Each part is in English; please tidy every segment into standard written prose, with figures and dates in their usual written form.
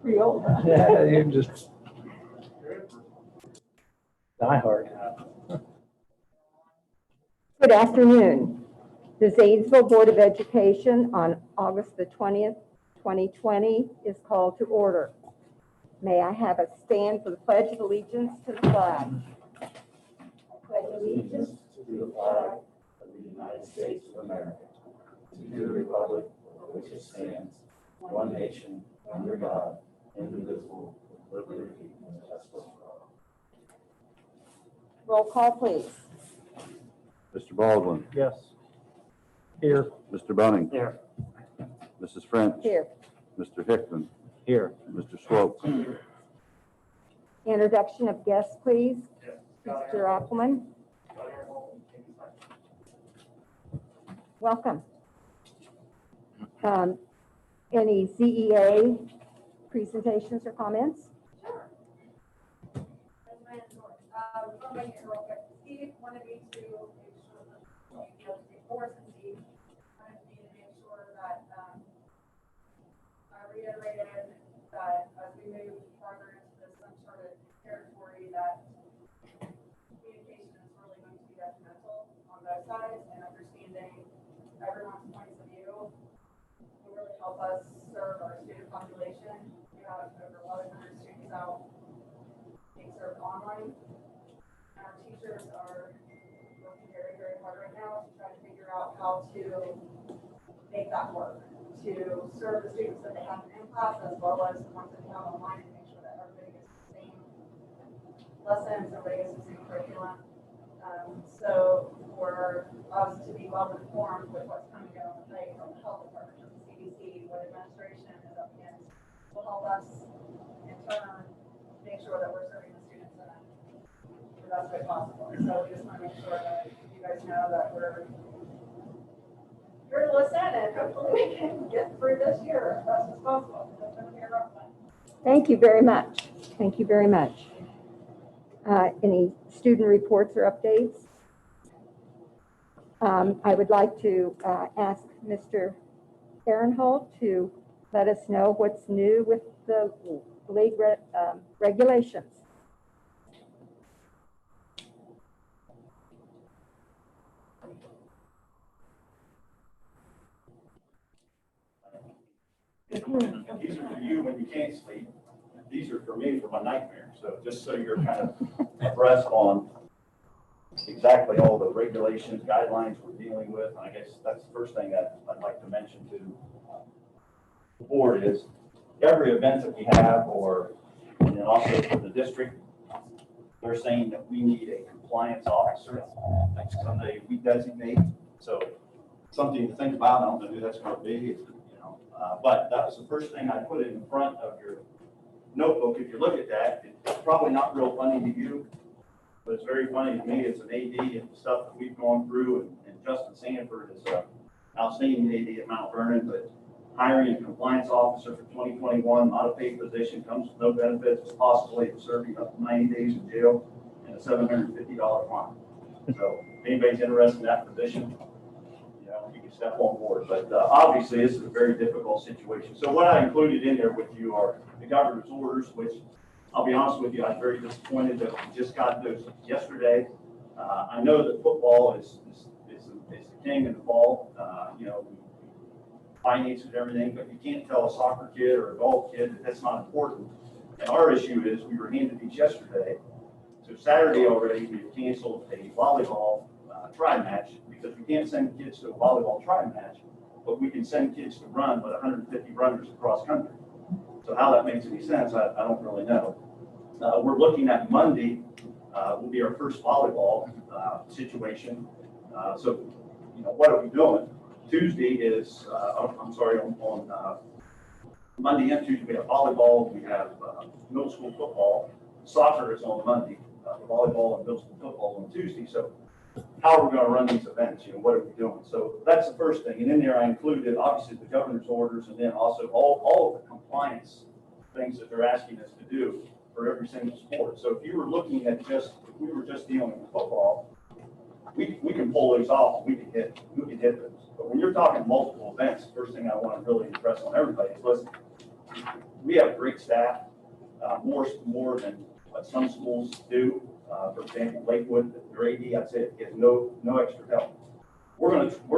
Pretty old, huh? Yeah, you just die hard. Good afternoon. The Zanesville Board of Education on August the 20th, 2020 is called to order. May I have a stand for the Pledge of Allegiance to the flag? Pledge allegiance to the flag of the United States of America, to the republic for which it stands, one nation, under God, indivisible, with liberty and justice for all. Roll call, please. Mr. Baldwin. Yes. Here. Mr. Bunning. Here. Mrs. French. Here. Mr. Hickman. Here. Mr. Swope. Introduction of guests, please. Mr. Appleman. Welcome. Any CEA presentations or comments? Steve wanted me to make sure that Morris and Steve wanted me to make sure that I reiterated that as we move farther into this uncharted territory, that communication is really going to be detrimental on both sides, and understanding everyone's points of view will really help us serve our student population. We have over 1,100 students out being served online. Our teachers are working very, very hard right now to try to figure out how to make that work, to serve the students that they have in class as well as the ones that they have online, and make sure that everybody gets the same lessons, everybody gets the same curriculum. So for us to be well informed with what's coming down the pike from the health department, from the CDC, what administration is up against, will help us in turn make sure that we're serving the students in the best way possible. So we just want to make sure that you guys know that we're here to listen, and hopefully we can get through this year as best as possible. It's going to be a rough one. Thank you very much. Thank you very much. Any student reports or updates? I would like to ask Mr. Ehrenholt to let us know what's new with the league regulations. These are for you when you can't sleep. These are for me for my nightmare. So just so you're kind of abreast on exactly all the regulations, guidelines we're dealing with. And I guess that's the first thing that I'd like to mention to the board is every event that we have, or and then also for the district, they're saying that we need a compliance officer. Next Sunday we designate. So something to think about. I don't know who that's going to be. But that was the first thing I put in front of your notebook. If you look at that, it's probably not real funny to you, but it's very funny to me as an AD and the stuff that we've gone through. And Justin Sanford is an outstanding AD at Mount Vernon, but hiring a compliance officer for 2021, not a paid position, comes with no benefits, possibly serving up to 90 days in jail and a $750 fine. So if anybody's interested in that position, you can step on board. But obviously, this is a very difficult situation. So what I included in there with you are the governor's orders, which I'll be honest with you, I'm very disappointed that we just got those yesterday. I know that football is the king in the fall. Finances and everything, but you can't tell a soccer kid or a golf kid that that's not important. And our issue is we were handed these yesterday. So Saturday already, we've canceled a volleyball try match because we can't send kids to a volleyball try match, but we can send kids to run with 150 runners across country. So how that makes any sense, I don't really know. We're looking at Monday, will be our first volleyball situation. So, what are we doing? Tuesday is, on Monday and Tuesday, we have volleyball, we have middle school football. Soccer is on Monday, volleyball and middle school football on Tuesday. So how are we going to run these events? What are we doing? So that's the first thing. And in there, I included obviously the governor's orders, and then also all of the compliance things that they're asking us to do for every single sport. So if you were looking at if we were just dealing with football, we can pull those off. We can hit those. But when you're talking multiple events, first thing I want to really impress on everybody is, listen, we have great staff, more than what some schools do. For example, Lakewood, their AD, I'd say it gets no extra help. We're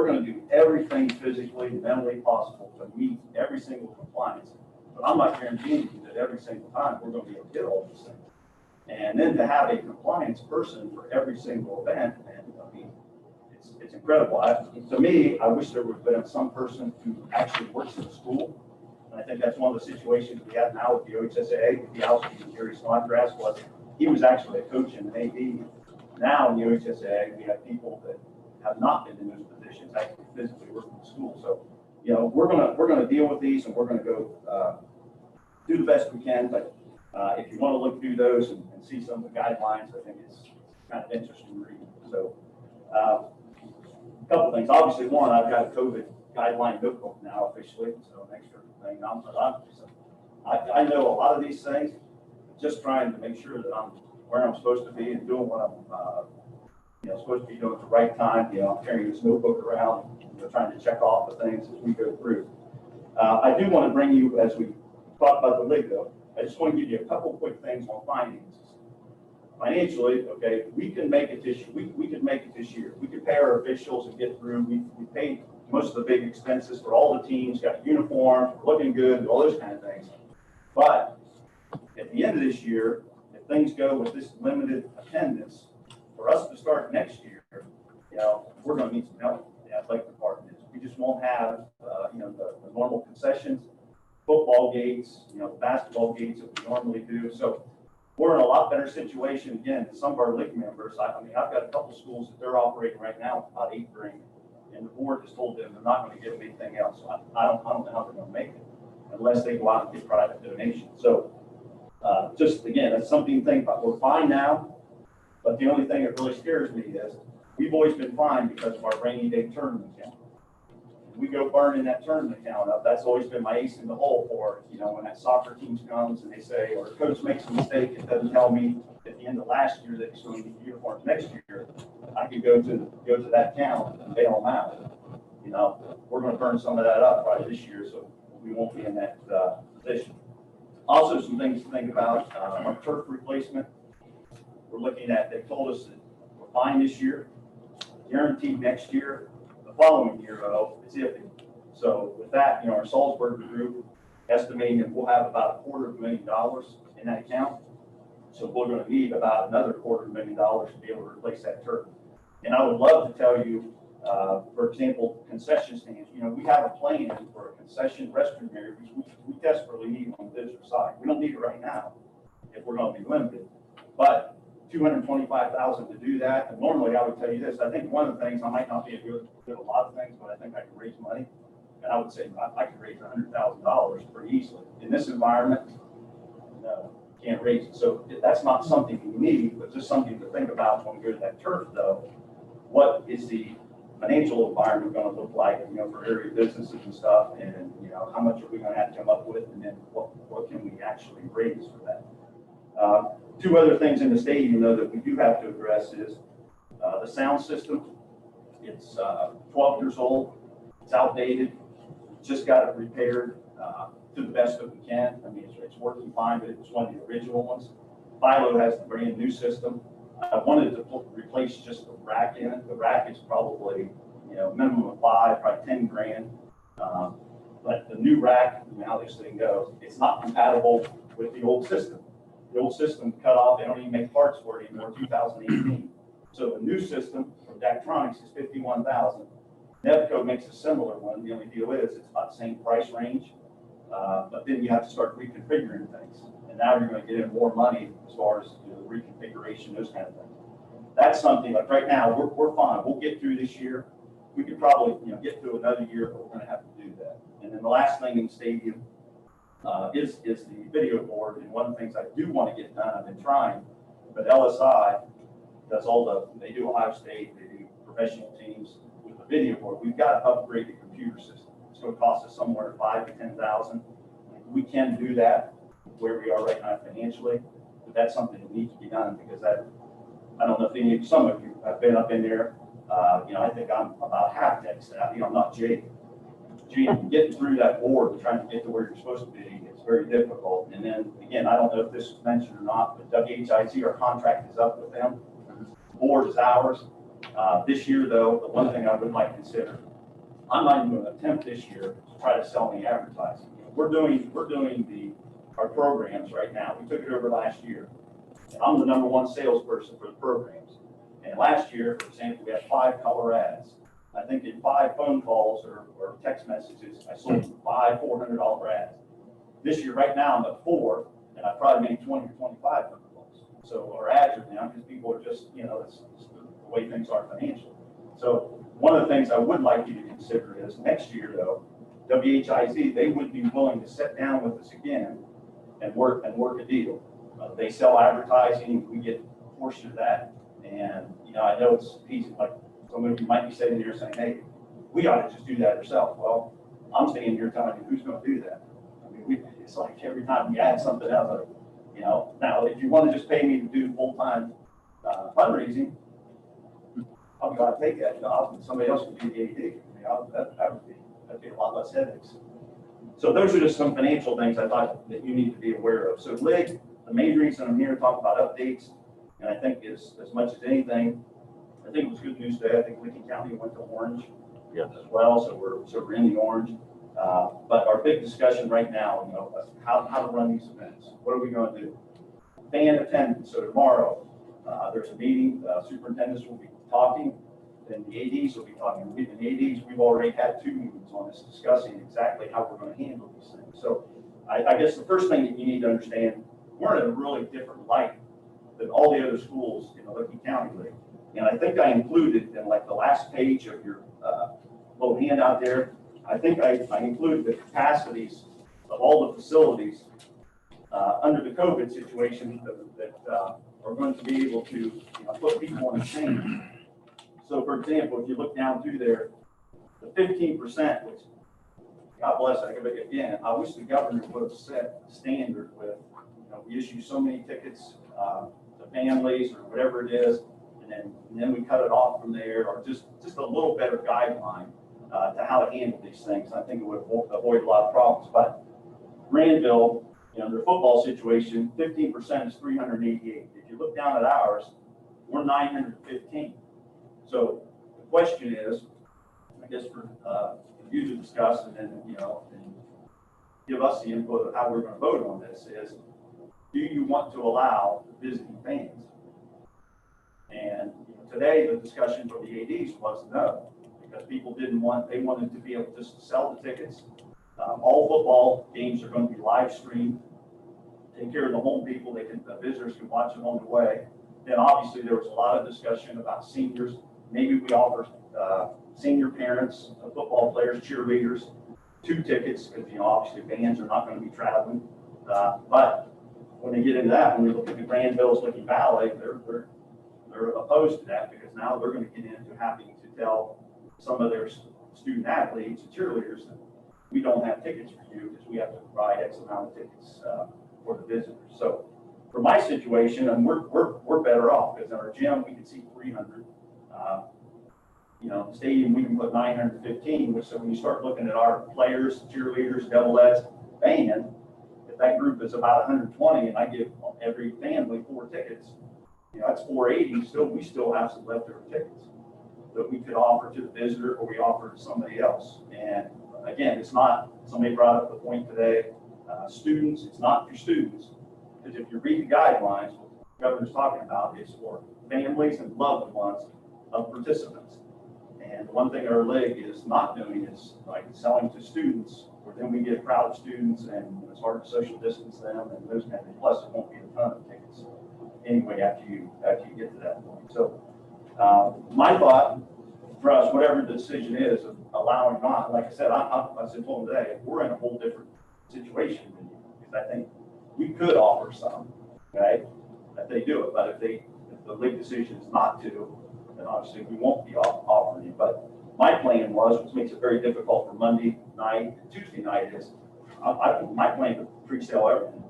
gonna do everything physically, mentally possible to meet every single compliance. But I'm not guaranteeing you that every single time we're gonna be able to get all these things. And then to have a compliance person for every single event, and I mean, it's incredible. To me, I wish there would have been some person who actually works in the school. And I think that's one of the situations we have now with the OHSAA, with the Alston and Jerry Snodgrass was, he was actually a coach in the AD. Now in the OHSAA, we have people that have not been in those positions, actually physically working in the school. So, you know, we're gonna deal with these, and we're gonna go do the best we can. But if you want to look through those and see some of the guidelines, I think it's kind of interesting reading. So, a couple things. Obviously, one, I've got a COVID guideline notebook now officially, so an extra thing. I know a lot of these things. Just trying to make sure that I'm where I'm supposed to be and doing what I'm supposed to be doing at the right time. You know, I'm carrying this notebook around, trying to check off the things as we go through. I do want to bring you, as we talk about the league, though, I just want to give you a couple quick things on finances. Financially, okay, we can make it this year. We could make it this year. We could pay our officials and get through. We paid most of the big expenses for all the teams, got uniforms, looking good, all those kind of things. But at the end of this year, if things go with this limited attendance, for us to start next year, we're going to need some help. The athletic department is. We just won't have, the normal concessions, football gates, the basketball gates that we normally do. So we're in a lot better situation again than some of our league members. I've got a couple schools that they're operating right now with about 8 grand, and the board has told them they're not going to give them anything else. So I don't know how they're going to make it unless they go out and get private donations. So just again, that's something to think about. We're fine now, but the only thing that really scares me is we've always been fine because of our rainy day tournament account. We go burning that tournament account up. That's always been my ace in the hole for, when that soccer team comes and they say, or the coach makes a mistake and doesn't tell me at the end of last year that he's going to need uniforms next year, I could go to that account and bail them out. We're going to burn some of that up probably this year, so we won't be in that position. Also, some things to think about, our turf replacement. We're looking at, they told us that we're fine this year, guaranteed next year. The following year, it's iffy. So with that, our Salzburg group estimating that we'll have about $250,000 in that account. So we're going to need about another $250,000 to be able to replace that turf. And I would love to tell you, for example, concession stands. We have a plan for a concession restroom area, which we desperately need on the visitor side. We don't need it right now if we're going to be limited, but $225,000 to do that. And normally I would tell you this, I think one of the things, I might not be good at a lot of things, but I think I can raise money. And I would say I could raise $100,000 pretty easily. In this environment, no, can't raise it. So that's not something you need, but just something to think about when we go to that turf though. What is the financial environment going to look like, for area businesses and stuff, and how much are we going to have to come up with, and then what can we actually raise for that? 2 other things in the stadium though that we do have to address is the sound system. It's 12 years old. It's outdated. Just got it repaired to the best that we can. It's working fine, but it was one of the original ones. Philo has the brand new system. I wanted to replace just the rack in it. The rack is probably, minimum of 5, probably 10 grand. But the new rack, how this thing goes, it's not compatible with the old system. The old system cut off. They don't even make parts for it anymore. 2018. So the new system from Daktronics is $51,000. Nevco makes a similar one. The only deal is it's about the same price range, but then you have to start reconfiguring things. And now you're going to get in more money as far as the reconfiguration, those kind of things. That's something like right now we're fine. We'll get through this year. We could probably get through another year, but we're going to have to do that. And then the last thing in the stadium is the video board. And one of the things I do want to get done, I've been trying, but LSI does they do Ohio State, they do professional teams with the video board. We've got to upgrade the computer system. It's going to cost us somewhere $5,000 to $10,000. We can do that where we are right now financially, but that's something that needs to be done because I don't know if some of you have been up in there. I think I'm about half tech staff. I'm not Jake. getting through that board and trying to get to where you're supposed to be, it's very difficult. And then, again, I don't know if this was mentioned or not, but WHIC, our contract is up with them. The board is ours. This year, though, the one thing I would like to consider, I'm not even going to attempt this year to try to sell any advertising. We're doing our programs right now. We took it over last year. And I'm the #1 salesperson for the programs. And last year, for example, we had 5 color ads. I think in 5 phone calls or text messages, I sold 5 $400 ads. This year, right now, I'm at 4, and I probably made 20 or 25 phone calls. So our ads are down because people are just, it's the way things are financially. So one of the things I would like you to consider is next year, though, WHIZ, they would be willing to sit down with us again and work a deal. They sell advertising, we get a portion of that. And, I know it's easy, like some of you might be sitting here saying, hey, we ought to just do that ourselves. Well, I'm standing here telling you who's going to do that. I mean, it's like every time we add something else, now if you want to just pay me to do full-time fundraising, I'm going to take that job and somebody else would do the AD. That'd be a lot less headaches. So those are just some financial things I thought that you need to be aware of. So LIG, the main reason I'm here to talk about updates, and I think is as much as anything, I think it was good news today. I think Lincoln County went to orange as well, so we're in the orange. But our big discussion right now, how to run these events. What are we going to do? Fan attendance. So tomorrow there's a meeting. Superintendents will be talking, then the ADs will be talking. The ADs, we've already had 2 meetings on this discussing exactly how we're going to handle these things. So I guess the first thing that you need to understand, we're in a really different light than all the other schools in the Licking County League. And I think I included in like the last page of your little handout there, I think I included the capacities of all the facilities under the COVID situation that are going to be able to put people in the chain. So for example, if you look down through there, the 15%, which God bless it, again, I wish the governor would have set a standard with, we issue so many tickets to families or whatever it is, and then we cut it off from there, or just a little better guideline to how to handle these things. I think it would avoid a lot of problems. But Granville, their football situation, 15% is 388. If you look down at ours, we're 915. So the question is, I guess for you to discuss and then, and give us the input of how we're going to vote on this is, do you want to allow visiting fans? And today the discussion for the ADs was no, because people they wanted to be able just to sell the tickets. All football games are going to be live streamed. Take care of the home people. The visitors can watch it on the way. Then obviously there was a lot of discussion about seniors. Maybe we offer senior parents, football players, cheerleaders, 2 tickets, because obviously bands are not going to be traveling. But when they get into that, when we look at the Granville's Licking Valley, they're opposed to that, because now they're going to get into having to tell some of their student athletes and cheerleaders that we don't have tickets for you because we have to provide X amount of tickets for the visitors. So for my situation, and we're better off, because in our gym we can seat 300. The stadium we can put 915, which, so when you start looking at our players, cheerleaders, double-eds, band, if that group is about 120 and I give every family 4 tickets, that's 480. We still have some leftover tickets that we could offer to the visitor, or we offer to somebody else. And again, it's not, somebody brought up the point today, students, it's not for students. Because if you read the guidelines, what the governor's talking about is for families and loved ones of participants. And one thing our league is not doing is like selling to students, where then we get a crowd of students and it's hard to social distance them and those kind of things. Plus, it won't be a ton of tickets anyway after you get to that point. So my thought for us, whatever the decision is of allowing not, like I said, I said told them today, we're in a whole different situation than you, because I think we could offer some, okay, that they do it. But if the league decision is not to, then obviously we won't be offering it. But my plan was, which makes it very difficult for Monday night and Tuesday night, is my plan to pre-sale everything.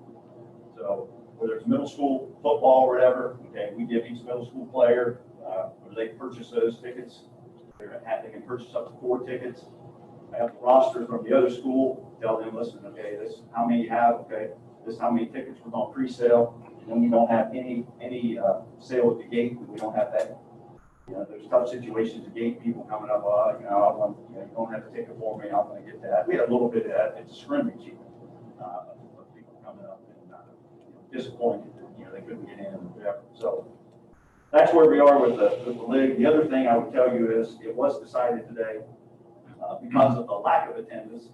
So whether it's middle school football or whatever, okay, we give each middle school player, where they purchase those tickets, they can purchase up to 4 tickets. I have the roster from the other school, tell them, listen, okay, this is how many you have, okay, this is how many tickets we're going to pre-sale, and then we don't have any sale at the gate, and we don't have that. You know, there's tough situations at gate, people coming up, you know, I want, you know, you don't have to take a for me, I'm going to get that. We had a little bit of that, it's a scrimmage even, of people coming up and disappointed that, you know, they couldn't get in or whatever. So that's where we are with the league. The other thing I would tell you is it was decided today, because of the lack of attendance,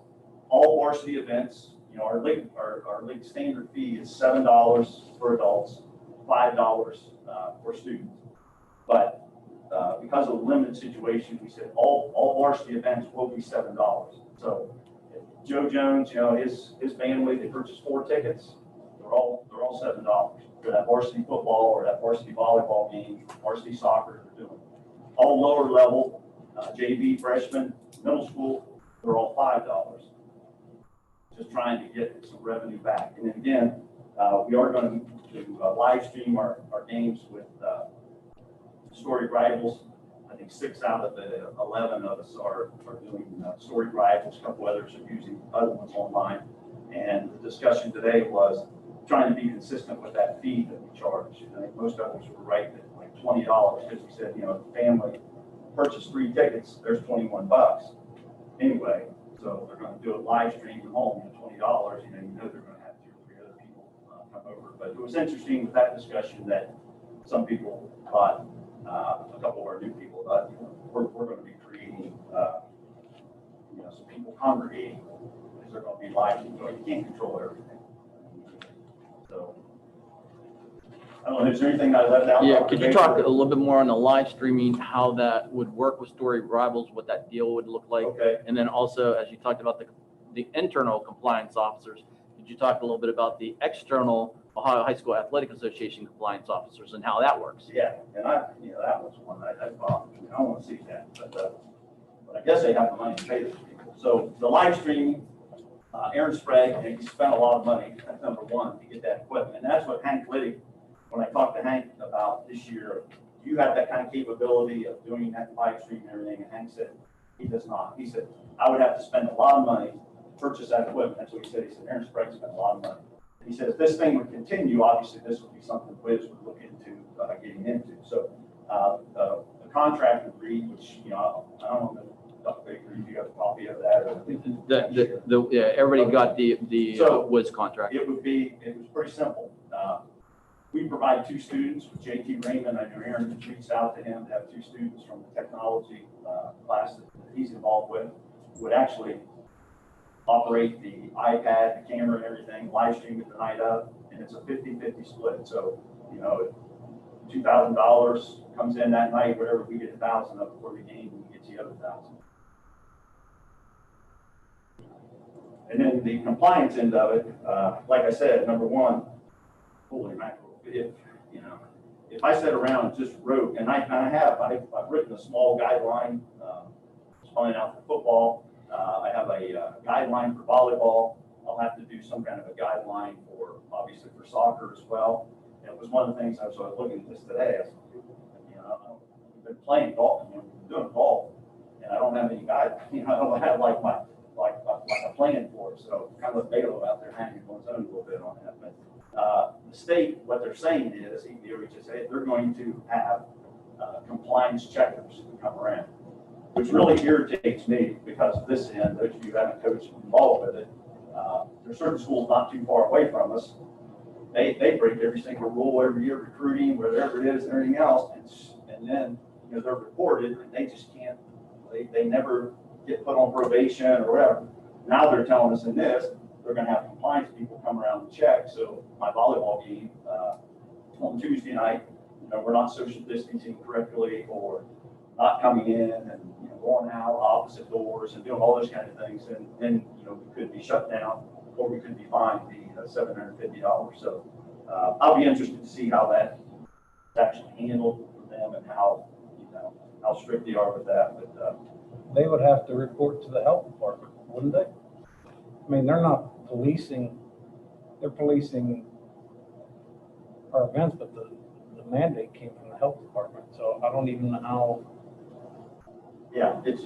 all varsity events, you know, our league standard fee is $7 for adults, $5 for students. But because of the limited situation, we said all varsity events will be $7. So if Joe Jones, you know, his family, they purchased 4 tickets, they're all $7 for that varsity football or that varsity volleyball game, varsity soccer they're doing. All lower level, JV, freshman, middle school, they're all $5. Just trying to get some revenue back. And then again, we are going to live stream our games with Storied Rivals. I think 6 out of the 11 of us are doing Storied Rivals. A couple others are using other ones online. And the discussion today was trying to be consistent with that fee that we charge. I think most of us were right at like $20 because we said, you know, the family purchased 3 tickets, there's $21 anyway. So they're going to do it live stream at home at $20. You know they're going to have 2 or 3 other people come over. But it was interesting with that discussion that some people thought, a couple of our new people thought, you know, we're going to be creating, you know, some people congregating because they're going to be live stream. So you can't control everything. So I don't know. Is there anything I left out? Yeah, could you talk a little bit more on the live streaming, how that would work with Story Rivals, what that deal would look like? Okay. And then also, as you talked about the internal compliance officers, could you talk a little bit about the external Ohio High School Athletic Association compliance officers and how that works? Yeah, and you know, that was one I thought, I don't want to see that, but I guess they have the money to pay those people. So the live streaming, Aaron Sprague, and he spent a lot of money, that's number one, to get that equipment. And that's what Hank Liddy, when I talked to Hank about this year, do you have that kind of capability of doing that live stream and everything? And Hank said, he does not. He said, I would have to spend a lot of money to purchase that equipment. That's what he said. He said, Aaron Sprague spent a lot of money. He said, if this thing would continue, obviously this would be something Wiz would look into getting into. So the contract agreed, which, you know, I don't know, Dr. Baker, if you have a copy of that. Or Yeah, everybody got the So, Wiz contract. it was pretty simple. We provide 2 students with JT Raymond. I know Aaron reached out to him to have 2 students from the technology class that he's involved with, would actually operate the iPad, the camera and everything, live stream it the night of, and it's a 50-50 split. So, you know, $2,000 comes in that night, whatever, we get 1,000 of it before the game, and we get the other 1,000. And then the compliance end of it, like I said, number one, holy mackerel, if I sat around and just wrote, and I've written a small guideline, spelling out for football. I have a guideline for volleyball. I'll have to do some kind of a guideline for, obviously, for soccer as well. And it was one of the things I was looking at this today. I said, you know, I've been playing golf, you know, doing golf, and I don't have any guide. You know, I don't have like a plan for it. So kind of Balo out there hanging on his own a little bit on that. But the state, what they're saying is, even the OHSA, they're going to have compliance checkers who come around, which really irritates me because of this end, those of you who haven't coached involved with it, there's certain schools not too far away from us. They break every single rule every year, recruiting, whatever it is, and everything else, and then, you know, they're reported and they just can't, they never get put on probation or whatever. Now they're telling us in this, they're going to have compliance people come around and check. So my volleyball game on Tuesday night, you know, we're not social distancing correctly or not coming in and, you know, going out opposite doors and doing all those kind of things. And then, you know, we could be shut down or we could be fined the $750. So I'll be interested to see how that's actually handled for them and how, you know, how strict they are with that. But They would have to report to the health department, wouldn't they? I mean, they're not policing, they're policing our events, but the mandate came from the health department. So I don't even know how. yeah, it's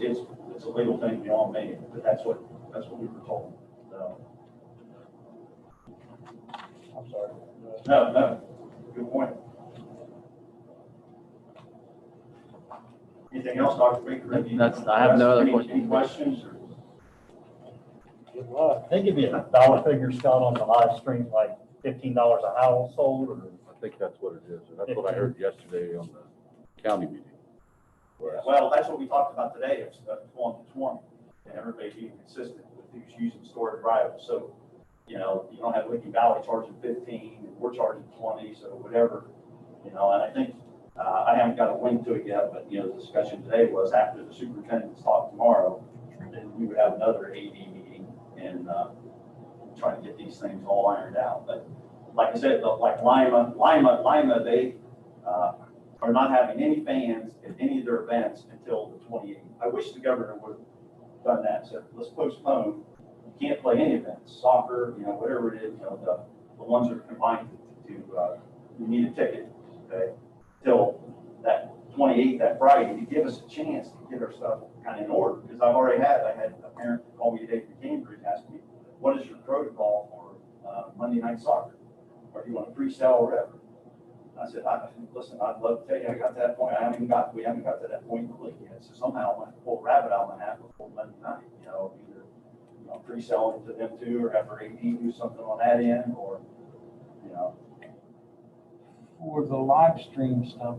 it's a legal thing beyond me, but that's what we were told, so. I'm sorry. No, good point. Anything else, Dr. Baker? I have no other Any questions. questions? Or- Good luck. They give you a dollar figure, Scott, on the live stream, like $15 a household, or I think that's what it is. And that's what I heard yesterday on the county meeting. Well, that's what we talked about today, it's 1 to 20, and everybody being consistent with who's using storage rivals. So, you know, you don't have Licking Valley charging 15, and we're charging 20, so whatever, you know, and I think, I haven't got a link to it yet, but, you know, the discussion today was after the superintendent's talk tomorrow, then we would have another AD meeting and, try to get these things all ironed out. But like I said, like Lima, they, are not having any fans at any of their events until the 28th. I wish the governor would have done that, said, let's postpone. You can't play any events, soccer, you know, whatever it is, you know, the ones that are combined to you need a ticket, okay? Till that 28th, that Friday, to give us a chance to get our stuff kind of in order. Because I had a parent call me today from Cambridge and ask me, what is your protocol for Monday night soccer? Or do you want to pre-sell or whatever? I said, listen, I'd love to tell you, I got to that point. We haven't got to that point in the league yet. So somehow I'm going to pull a rabbit out of my hat before Monday night, you know, either, you know, pre-selling to them too, or have our AD do something on that end, or, you know. For the live stream stuff,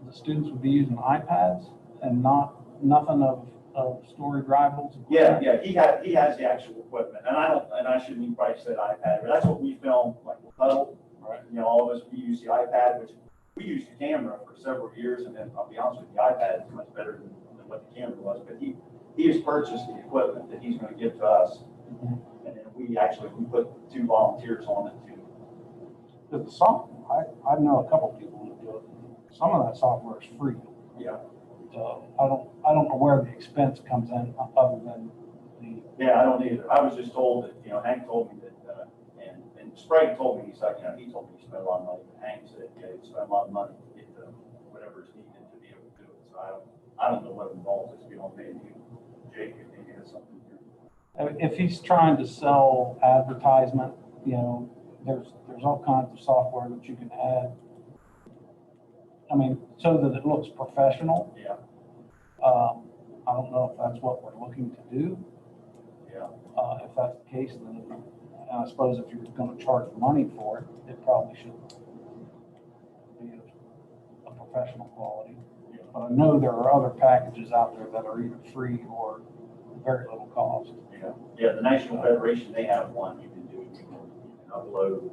the students would be using iPads and nothing of storage rivals? Yeah, he has the actual equipment, and I shouldn't even probably said iPad, but that's what we film, like with Huddle. Right. You know, all of us, we use the iPad, which we used the camera for several years, and then I'll be honest with you, the iPad is much better than what the camera was, but he has purchased the equipment that he's gonna give to us. Mhm. And then we put 2 volunteers on it too. The software, I know a couple people who do it. Some of that software is free. Yeah. So I don't know where the expense comes in other than the, Yeah, I don't either. I was just told that, you know, Hank told me that, and Sprague told me, he's like, you know, he told me he spent a lot of money, but Hank said, yeah, he spent a lot of money to get whatever's needed to be able to do it. So I don't know what involves this beyond maybe Jake, if maybe has something here. if he's trying to sell advertisement, you know, there's all kinds of software that you can add. I mean, so that it looks professional. Yeah, I don't know if that's what we're looking to do. yeah. If that's the case, then I suppose if you're gonna charge money for it, it probably should be a professional quality. But I know there are other packages out there that are either free or very little cost. Yeah, the National Federation, they have one you can do, you can upload,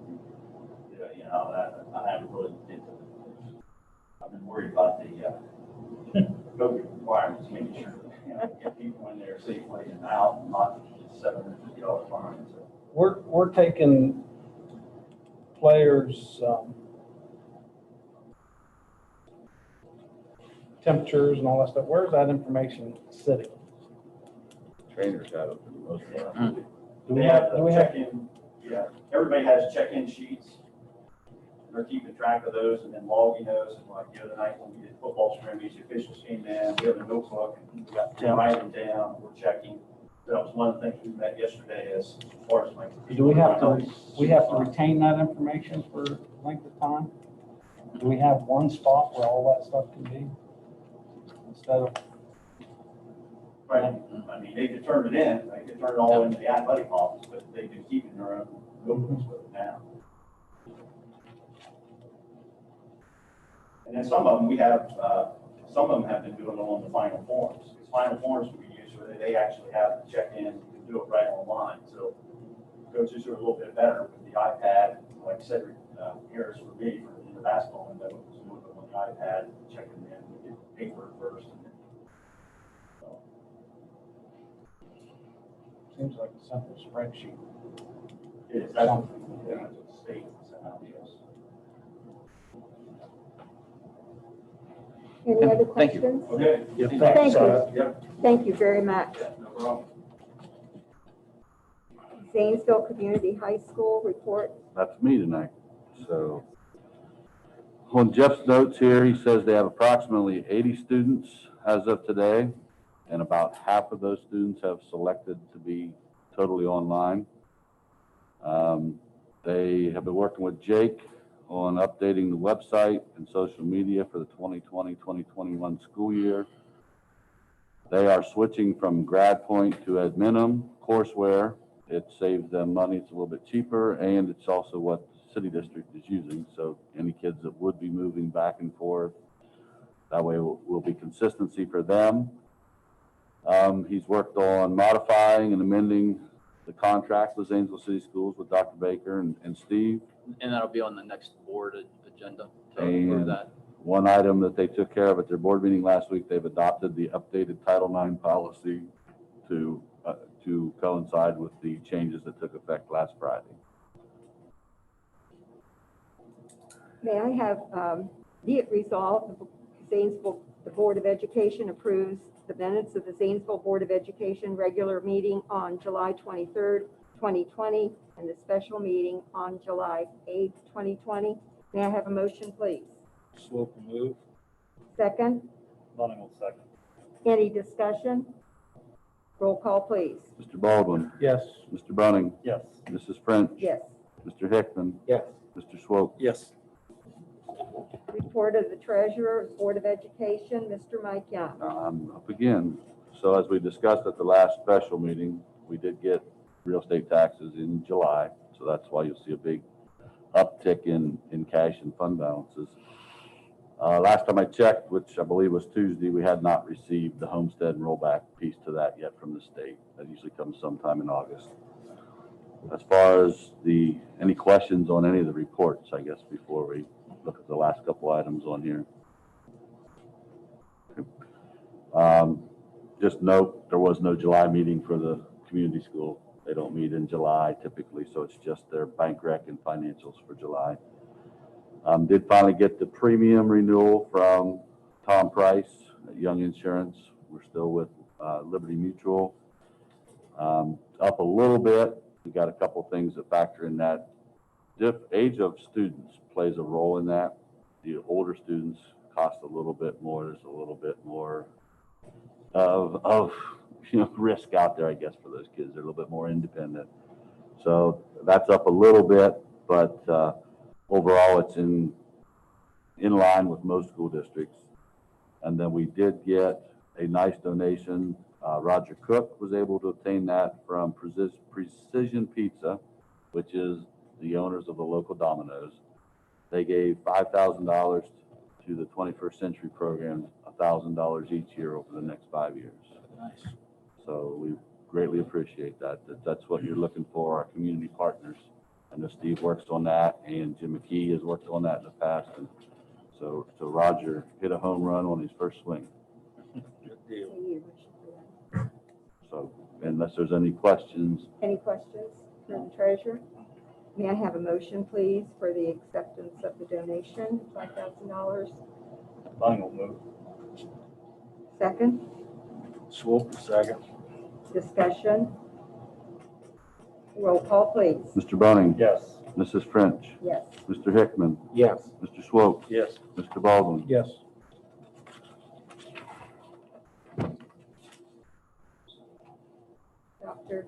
you know, I haven't really into it. I've been worried about the COVID requirements, making sure that, you know, get people in there safely and out and not $750 fine, so. We're taking players' temperatures and all that stuff. Where's that information sitting? Trainers have it for the most part. Do we have check-in, yeah, everybody has check-in sheets. They're keeping track of those and then logging those, and like the other night when we did football scrimmage, the officials came in, we have a notebook, and we got to write them down, we're checking. So that was one of the things we met yesterday as far as like. Do we have to retain that information for a length of time? Do we have one spot where all that stuff can be? Instead of, Right, I mean, they could turn it in, they could turn it all into the athletic office, but they've been keeping their own notebooks with it now. And then some of them we have, some of them have been doing it on the final forms. Because final forms we use where they actually have to check in, you can do it right online. So coaches are a little bit better with the iPad, like Cedric Harris for me, for the basketball window, was doing it on the iPad, checking in, we get paper first. And then, so. seems like a simple spreadsheet. It is, that's what the state sent out, yes. Any other Thank you. questions? Okay. Thank you. Yep. Thank you very much. Yeah, no problem. Zanesville Community High School report. That's me tonight. So on Jeff's notes here, he says they have approximately 80 students as of today. and about half of those students have selected to be totally online. They have been working with Jake on updating the website and social media for the 2020-2021 school year. They are switching from GradPoint to Adminum courseware. It saves them money, it's a little bit cheaper, and it's also what the city district is using. So any kids that would be moving back and forth, that way will be consistency for them. He's worked on modifying and amending the contract with Zanesville City Schools with Dr. Baker and Steve. And that'll be on the next board agenda to And approve that. one item that they took care of at their board meeting last week, they've adopted the updated Title IX policy to coincide with the changes that took effect last Friday. May I have, be it resolved, Zanesville, the Board of Education approves the minutes of the Zanesville Board of Education regular meeting on July 23rd, 2020, and the special meeting on July 8th, 2020. May I have a motion, please? Swope will move. Second, Bunning will second. any discussion? Roll call, please. Mr. Baldwin, Yes. Mr. Bunning, Yes. Mrs. French. Yes. Mr. Hickman, Yes. Mr. Swope. Yes. Report of the Treasurer, Board of Education, Mr. Mike Young. I'm up again. So as we discussed at the last special meeting, we did get real estate taxes in July. So that's why you'll see a big uptick in cash and fund balances. Last time I checked, which I believe was Tuesday, we had not received the homestead and rollback piece to that yet from the state. That usually comes sometime in August. As far as any questions on any of the reports, I guess, before we look at the last couple items on here. Just note, there was no July meeting for the community school. They don't meet in July typically, so it's just their bank rec and financials for July. Did finally get the premium renewal from Tom Price at Young Insurance. We're still with Liberty Mutual. Up a little bit. We got a couple things that factor in that. Age of students plays a role in that. The older students cost a little bit more. There's a little bit more of risk out there, I guess, for those kids. They're a little bit more independent. So that's up a little bit, but overall it's in line with most school districts. And then we did get a nice donation. Roger Cook was able to obtain that from Precision Pizza, which is the owners of the local Domino's. They gave $5,000 to the 21st Century Program, $1,000 each year over the next 5 years. Nice. So we greatly appreciate that. That's what you're looking for, our community partners. I know Steve works on that, and Jim McKee has worked on that in the past. And so Roger hit a home run on his first swing. Good deal. So unless there's any questions, Any questions for the Treasurer? May I have a motion, please, for the acceptance of the donation, $5,000? Bunning will move. Second, Swope will second. discussion. Roll call, please. Mr. Bunning, Yes. Mrs. French, Yes. Mr. Hickman, Yes. Mr. Swope, Yes. Mr. Baldwin. Yes. Dr.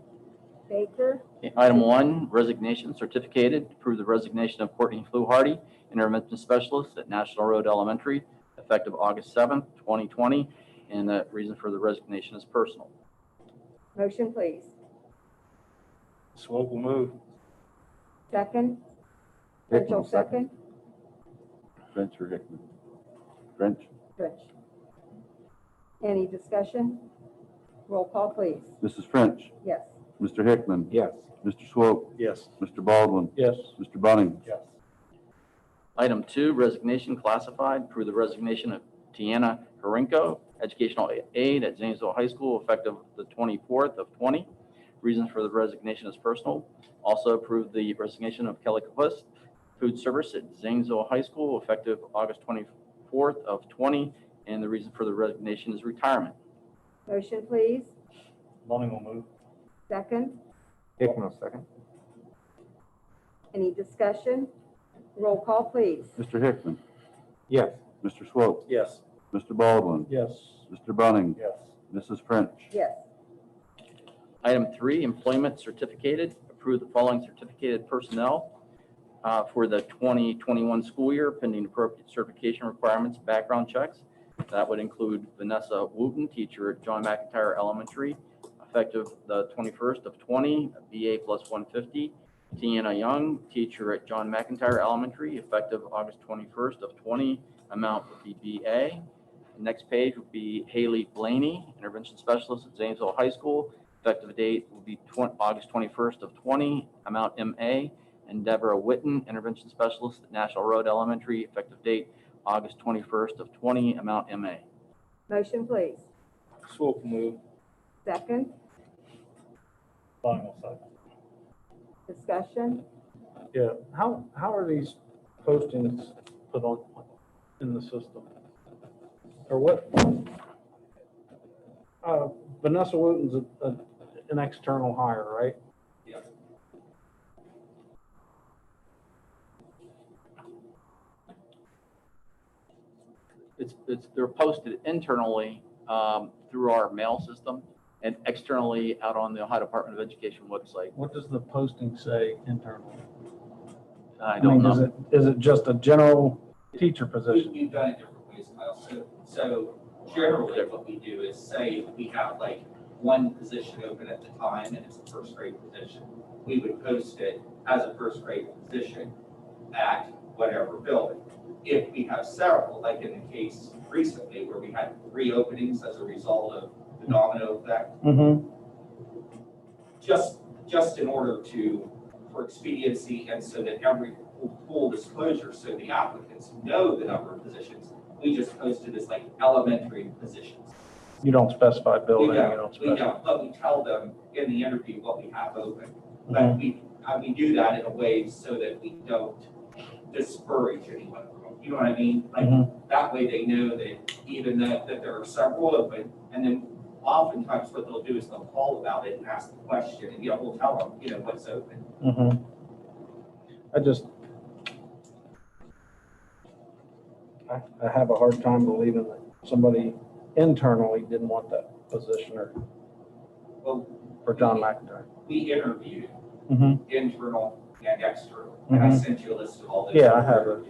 Baker, Okay, Item 1, resignation certificated. Approve the resignation of Courtney Fluharty, intervention specialist at National Road Elementary, effective August 7th, 2020. And the reason for the resignation is personal. motion, please. Swope will move. Second, Hickman Mitchell, will second. second. French or Hickman? French? French. Any discussion? Roll call, please. Mrs. French, Yes. Mr. Hickman, Yes. Mr. Swope, Yes. Mr. Baldwin, Yes. Mr. Bunning. Yes. Item 2, resignation classified. Approve the resignation of Tiana Harinko, educational aide at Zanesville High School, effective the 24th of 20. Reasons for the resignation is personal. Also approve the resignation of Kelly Kapus, food service at Zanesville High School, effective August 24th of 20. And the reason for the resignation is retirement. Motion, please. Bunning will move. Second, Hickman will second. any discussion? Roll call, please. Mr. Hickman, Yes. Mr. Swope, Yes. Mr. Baldwin, Yes. Mr. Bunning, Yes. Mrs. French. Yes. Item 3, employment certificated. Approve the following certificated personnel for the 2021 school year pending appropriate certification requirements, background checks. That would include Vanessa Wooten, teacher at John McIntyre Elementary, effective the 21st of 20, BA plus 150. Tiana Young, teacher at John McIntyre Elementary, effective August 21st of 20, amount would be BA. Next page would be Haley Blaney, intervention specialist at Zanesville High School, effective date will be August 21st of 20, amount MA. And Deborah Witten, intervention specialist at National Road Elementary, effective date August 21st of 20, amount MA. Motion, please. Swope move. Second. Final second. Discussion. Yeah, how are these postings put on in the system? Or what? Vanessa Wooten's an external hire, right? Yeah. They're posted internally through our mail system and externally out on the Ohio Department of Education website. What does the posting say internally? I mean, don't know. Is it just a general teacher position? We've done it different ways, Kyle. So generally what we do is say we have like one position open at the time and it's a first grade position. We would post it as a first grade position at whatever building. If we have several, like in the case recently where we had 3 openings as a result of the domino effect, Mm-hmm. just in order for expediency and so that every full disclosure, so the applicants know the number of positions, we just posted as like elementary positions. You don't specify building, We you don't, don't we specify. don't, but we tell them in the interview what we have open. Mhm. But we do that in a way so that we don't discourage anyone. You know what I mean? Like, Mhm. that way they know that even that there are several open, and then oftentimes what they'll do is they'll call about it and ask the question, and, we'll tell them, what's open. Mm-hmm. I have a hard time believing that somebody internally didn't want that position Well, for John McIntyre. we interviewed Mm-hmm. internal and external, and I Mhm. sent you a list of all those. Yeah, I have it.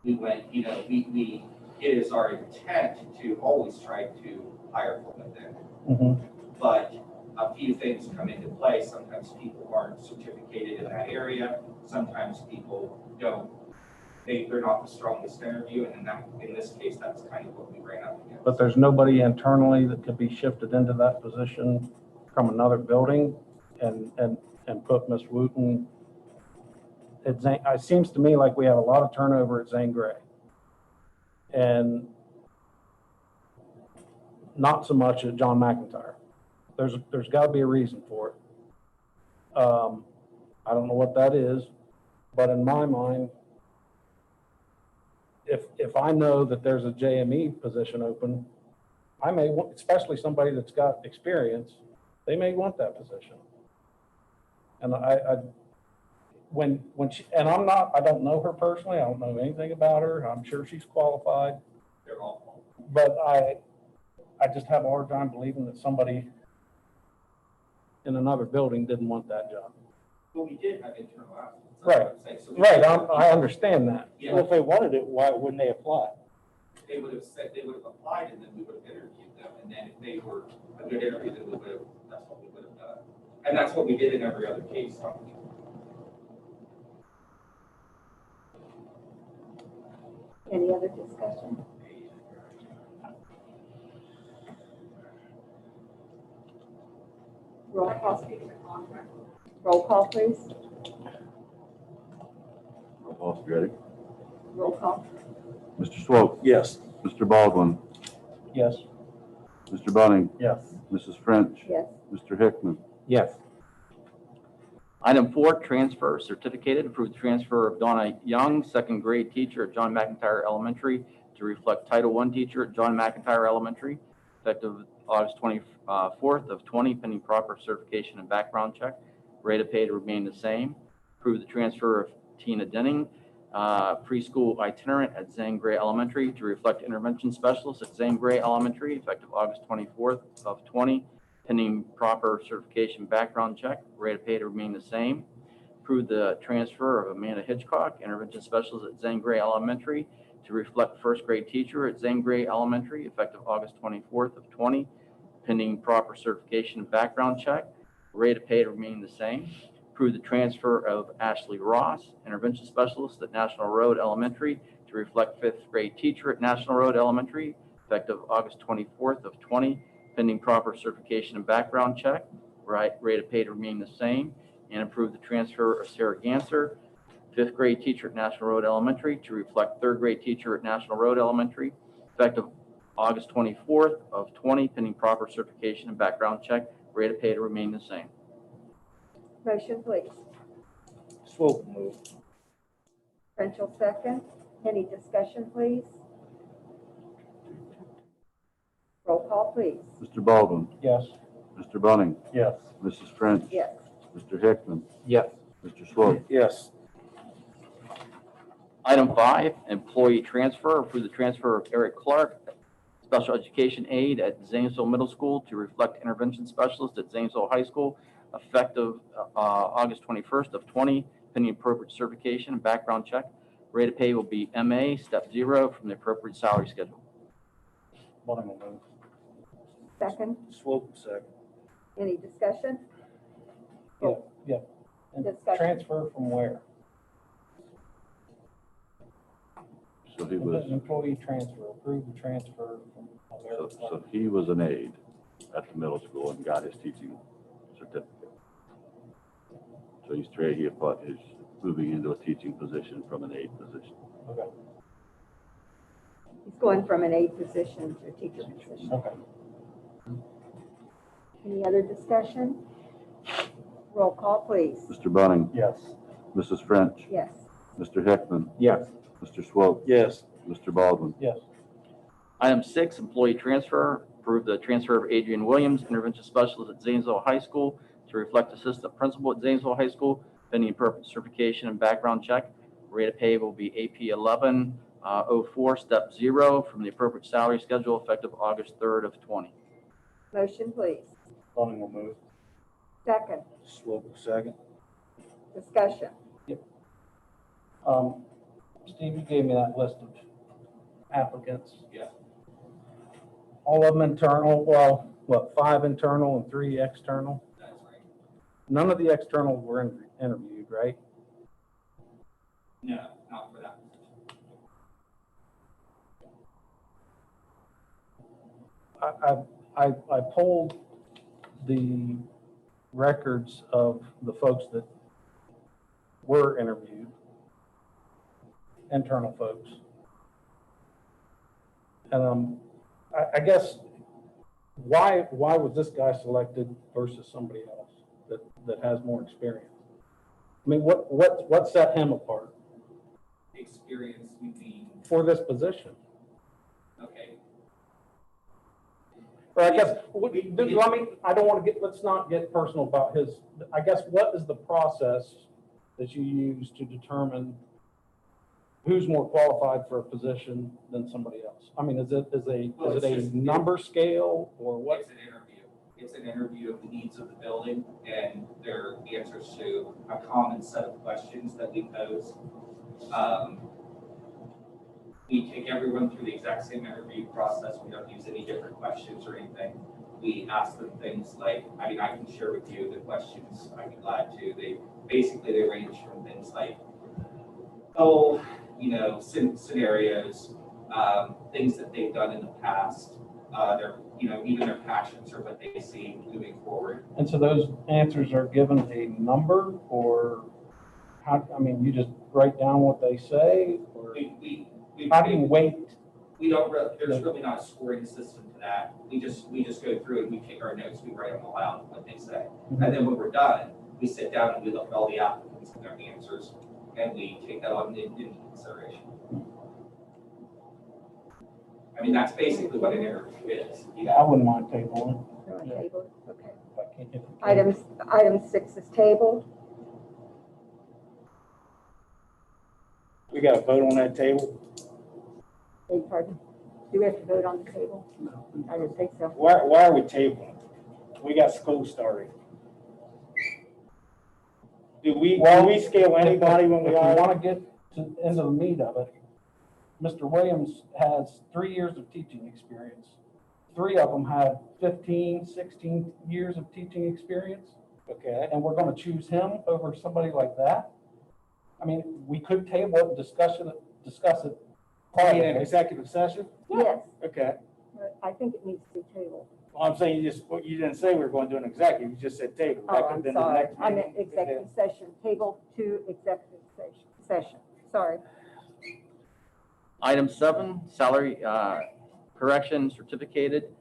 We went, it is our intent to always try to hire from within, Mm-hmm. but a few things come into play. Sometimes people aren't certificated in that area. Sometimes people don't, they're not the strongest interview, and in this case, that's kind of what we ran up against. But there's nobody internally that could be shifted into that position from another building and put Ms. Wooten at Zane. It seems to me like we have a lot of turnover at Zane Grey. And not so much at John McIntyre. There's got to be a reason for it. I don't know what that is, but in my mind, if I know that there's a JME position open, I may want, especially somebody that's got experience, they may want that position. And when she, and I don't know her personally, I don't know anything about her. I'm sure she's qualified, They're all, but I just have a hard time believing that somebody in another building didn't want that job. well, we did have internal applicants. That's Right. what I'm saying. So we Right, did- I understand that. Yeah. Well, if they wanted it, why wouldn't they apply? They would have said, they would have applied, and then we would have interviewed them, and then if they were a good interview, then that's what we would have done. And that's what we did in every other case, Tommy. Any other discussion? Roll call. Roll call, please. Roll call, ready? Roll call. Mr. Swope, Yes. Mr. Baldwin, Yes. Mr. Bunning, Yes. Mrs. French, Yes. Mr. Hickman. Yes. Item 4, transfer certificated. Approved transfer of Donna Young, second grade teacher at John McIntyre Elementary to reflect Title I teacher at John McIntyre Elementary, effective August 24th of 20, pending proper certification and background check. Rate of pay to remain the same. Approve the transfer of Tina Denning, preschool itinerant at Zane Gray Elementary to reflect intervention specialist at Zane Gray Elementary effective August 24th of 20, pending proper certification background check. Rate of pay to remain the same. Approve the transfer of Amanda Hitchcock, intervention specialist at Zane Gray Elementary to reflect first grade teacher at Zane Gray Elementary effective August 24th of 20, pending proper certification and background check. Rate of pay to remain the same. Approve the transfer of Ashley Ross, intervention specialist at National Road Elementary to reflect fifth grade teacher at National Road Elementary effective August 24th of 20, pending proper certification and background check. Rate of pay to remain the same. And approve the transfer of Sarah Ganser, fifth grade teacher at National Road Elementary to reflect third grade teacher at National Road Elementary effective August 24th of 20, pending proper certification and background check. Rate of pay to remain the same. Motion, please. Swope move. French will second. Any discussion, please? Roll call, please. Mr. Baldwin, Yes. Mr. Bunning, Yes. Mrs. French. Yes. Mr. Hickman, Yes. Mr. Swope. Yes. Item 5, employee transfer. Approve the transfer of Eric Clark, special education aide at Zanesville Middle School to reflect intervention specialist at Zanesville High School effective August 21st of 20, pending appropriate certification and background check. Rate of pay will be MA, step 0 from the appropriate salary schedule. Bunning will move. Second. Swope second. Any discussion? Yeah. And Discussion. transfer from where? So he was, Employee transfer, approve the transfer from. so he was an aide at the middle school and got his teaching certificate. So he's moving into a teaching position from an aide position. Okay. He's going from an aide position to a teacher position. Okay. Any other discussion? Roll call, please. Mr. Bunning, Yes. Mrs. French, Yes. Mr. Hickman, Yes. Mr. Swope, Yes. Mr. Baldwin. Yes. Item 6, employee transfer. Approve the transfer of Adrian Williams, intervention specialist at Zanesville High School to reflect assistant principal at Zanesville High School, pending appropriate certification and background check. Rate of pay will be AP 1104, step 0 from the appropriate salary schedule effective August 3rd of 20. Motion, please. Bunning will move. Second. Swope second. Discussion. Steve, you gave me that list of applicants. Yeah. All of them internal, well, what, 5 internal and 3 external? That's right. None of the externals were interviewed, right? No, not for that position. I pulled the records of the folks that were interviewed, internal folks. And I guess, why was this guy selected versus somebody else that has more experience? I mean, what set him apart Experience, you mean, for this position? okay. Or I guess, I don't want to let's not get personal about his, I guess, what is the process that you use to determine who's more qualified for a position than somebody else? I mean, is it a number scale or what? It's an interview. It's an interview of the needs of the building and their answers to a common set of questions that we pose. We take everyone through the exact same interview process. We don't use any different questions or anything. We ask them things like, I mean, I can share with you the questions, I'd be glad to. They range from things like, scenarios, things that they've done in the past, even their passions or what they see moving forward. And so those answers are given a number, or how, I mean, you just write down what they say, or how do you weight? We don't really, there's really not a scoring system to that. We just go through and we take our notes, we write them all out, what they say. And then when we're done, we sit down and we look at all the applicants and their answers, and we take that on into consideration. I mean, that's basically what an interview is. I wouldn't mind tabling. Table. Okay. If I can't- if I can't- Item 6 is tabled. We got to vote on that table. Beg pardon? Do we have to vote on the table? I didn't think so. Why are we tabling? We got school starting. Do we scale anybody when we If are? we want to get into the meat of it, Mr. Williams has 3 years of teaching experience. 3 of them have 15, 16 years of teaching experience, Okay. and we're going to choose him over somebody like that? I mean, we could table it and discuss it I mean, an privately. executive session? Yes, Okay. but I think it needs to be tabled. Well, I'm saying you didn't say we were going to do an executive, you just said table. That Oh, could have I'm been the sorry. next I meant meeting. executive session, table to executive session. Sorry. Item 7, salary correction certificated.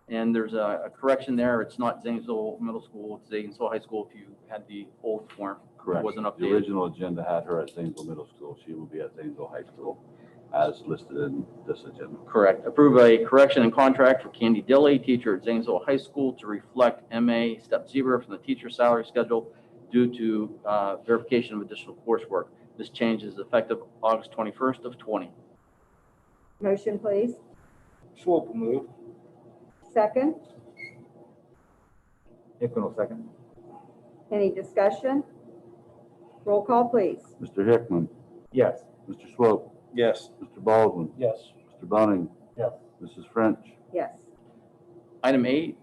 And there's a correction there. It's not Zanesville Middle School, it's Zanesville High School if you had the old form. It Correct. wasn't The updated. original agenda had her at Zanesville Middle School. She will be at Zanesville High School as listed in this agenda. Correct. Approve a correction and contract for Candy Dilly, teacher at Zanesville High School, to reflect MA Step 0 from the teacher salary schedule due to verification of additional coursework. This change is effective August 21st of 20. Motion, please. Swope will move. Second. Hickman will second. Any discussion? Roll call, please. Mr. Hickman, Yes. Mr. Swope, Yes. Mr. Baldwin, Yes. Mr. Bunning, Yes. Mrs. French, Yes. Item 8,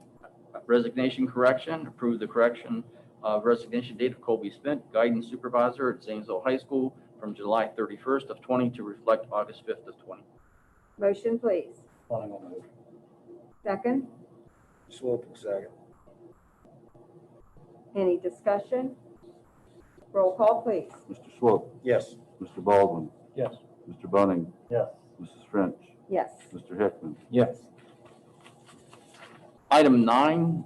resignation correction. Approve the correction of resignation date of Colby Spent, guidance supervisor at Zanesville High School, from July 31st of 20 to reflect August 5th of 20. Motion, please. Bunning will move. Second. Swope will second. Any discussion? Roll call, please. Mr. Swope, Yes. Mr. Baldwin, Yes. Mr. Bunning, Yes. Mrs. French, Yes. Mr. Hickman, Yes. Item 9,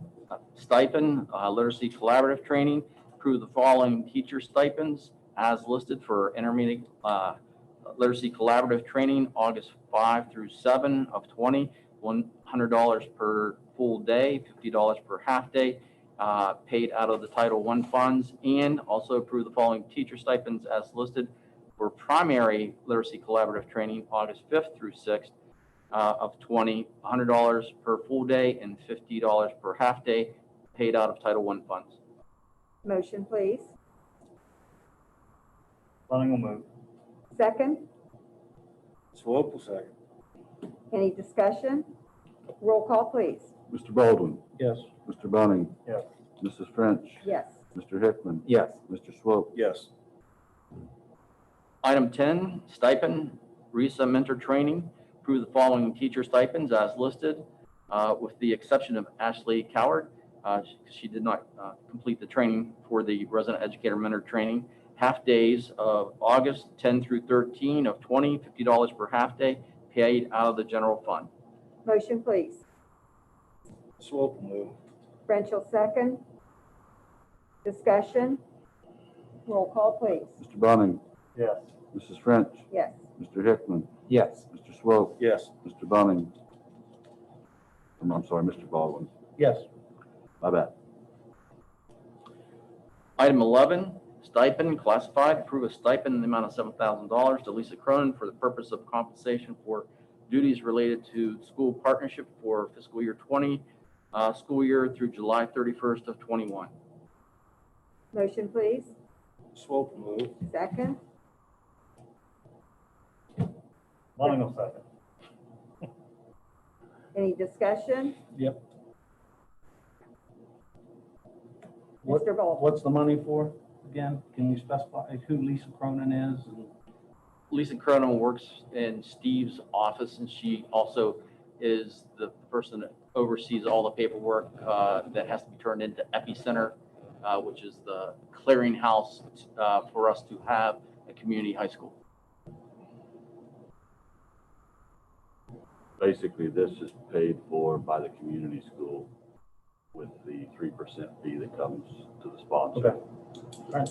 stipend, literacy collaborative training. Approve the following teacher stipends as listed for intermediate literacy collaborative training, August 5 through 7 of 20, $100 per full day, $50 per half day, paid out of the Title I funds. And also approve the following teacher stipends as listed for primary literacy collaborative training, August 5th through 6th of 20, $100 per full day and $50 per half day, paid out of Title I funds. Motion, please. Bunning will move. Second. Swope will second. Any discussion? Roll call, please. Mr. Baldwin, Yes. Mr. Bunning, Yes. Mrs. French, Yes. Mr. Hickman, Yes. Mr. Swope, Yes. Item 10, stipend, RESA mentor training. Approve the following teacher stipends as listed, with the exception of Ashley Coward. She did not complete the training for the resident educator mentor training. Half days of August 10 through 13 of 20, $50 per half day, paid out of the general fund. Motion, please. Swope will move. French will second. Discussion? Roll call, please. Mr. Bunning, Yes. Mrs. French, Yes. Mr. Hickman, Yes. Mr. Swope, Yes. Mr. Bunning. I'm sorry, Mr. Baldwin. Yes. My bad. Item 11, stipend classified. Approve a stipend in the amount of $7,000 to Lisa Cronin for the purpose of compensation for duties related to school partnership for fiscal year 20, school year through July 31st of 21. Motion, please. Swope will move. Second. Bunning will second. Any discussion? Yep. What- Mr. Baldwin. What's the money for again? Can you specify who Lisa Cronin is? And Lisa Cronin works in Steve's office, and she also is the person that oversees all the paperwork that has to be turned into Epicenter, which is the clearinghouse for us to have a community high school. Basically, this is paid for by the community school with the 3% fee that comes to the sponsor. Okay. All right.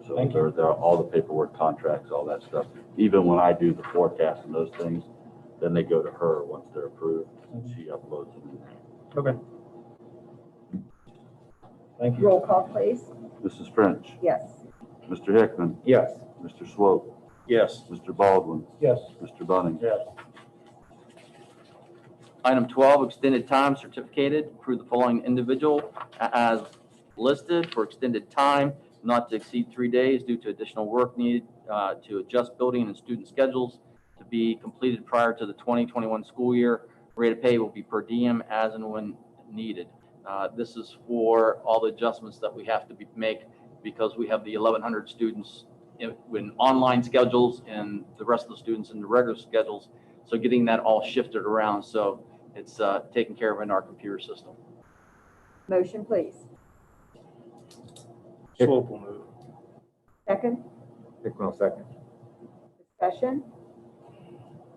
So Thank you. there are all the paperwork, contracts, all that stuff. Even when I do the forecast and those things, then they go to her once they're approved, and she uploads them. Okay. Thank you. Roll call, please. Mrs. French, Yes. Mr. Hickman, Yes. Mr. Swope, Yes. Mr. Baldwin, Yes. Mr. Bunning. Yes. Item 12, extended time certificated. Approve the following individual as listed for extended time not to exceed 3 days due to additional work needed to adjust building and student schedules to be completed prior to the 2021 school year. Rate of pay will be per diem as and when needed. This is for all the adjustments that we have to make because we have the 1,100 students in online schedules and the rest of the students in the regular schedules. So getting that all shifted around. So it's taken care of in our computer system. Motion, please. Swope will move. Second, Hickman, second. discussion.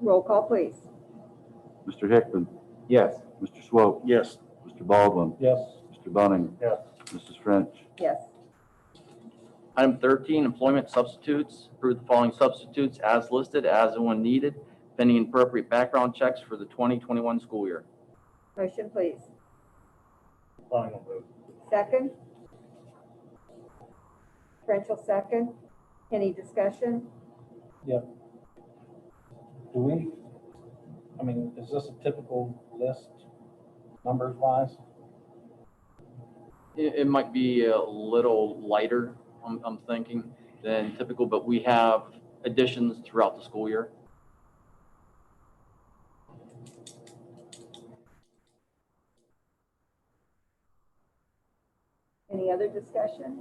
Roll call, please. Mr. Hickman, Yes. Mr. Swope, Yes. Mr. Baldwin, Yes. Mr. Bunning, Yes. Mrs. French. Yes. Item 13, employment substitutes. Approve the following substitutes as listed as and when needed, pending appropriate background checks for the 2021 school year. Motion, please. Bunning will move. Second. French will second. Any discussion? Do we, I mean, is this a typical list, numbers wise? It might be a little lighter, I'm thinking, than typical, but we have additions throughout the school year. Any other discussion?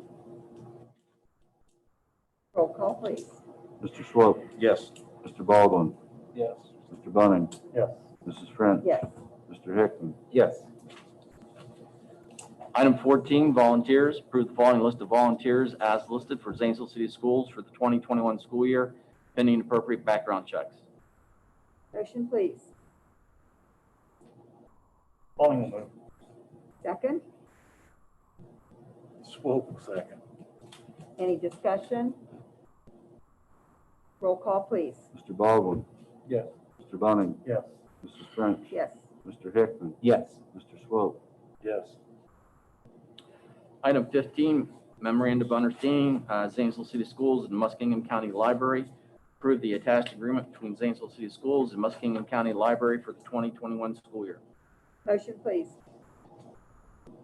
Roll call, please. Mr. Swope, Yes. Mr. Baldwin, Yes. Mr. Bunning, Yes. Mrs. French. Yes. Mr. Hickman, Yes. Item 14, volunteers. Approve the following list of volunteers as listed for Zanesville City Schools for the 2021 school year, pending appropriate background checks. Motion, please. Bunning will move. Second. Swope will second. Any discussion? Roll call, please. Mr. Baldwin, Yes. Mr. Bunning, Yes. Mrs. French. Yes. Mr. Hickman, Yes. Mr. Swope. Yes. Item 15, memorandum of understanding, Zanesville City Schools and Muskingum County Library. Approve the attached agreement between Zanesville City Schools and Muskingum County Library for the 2021 school year. Motion, please.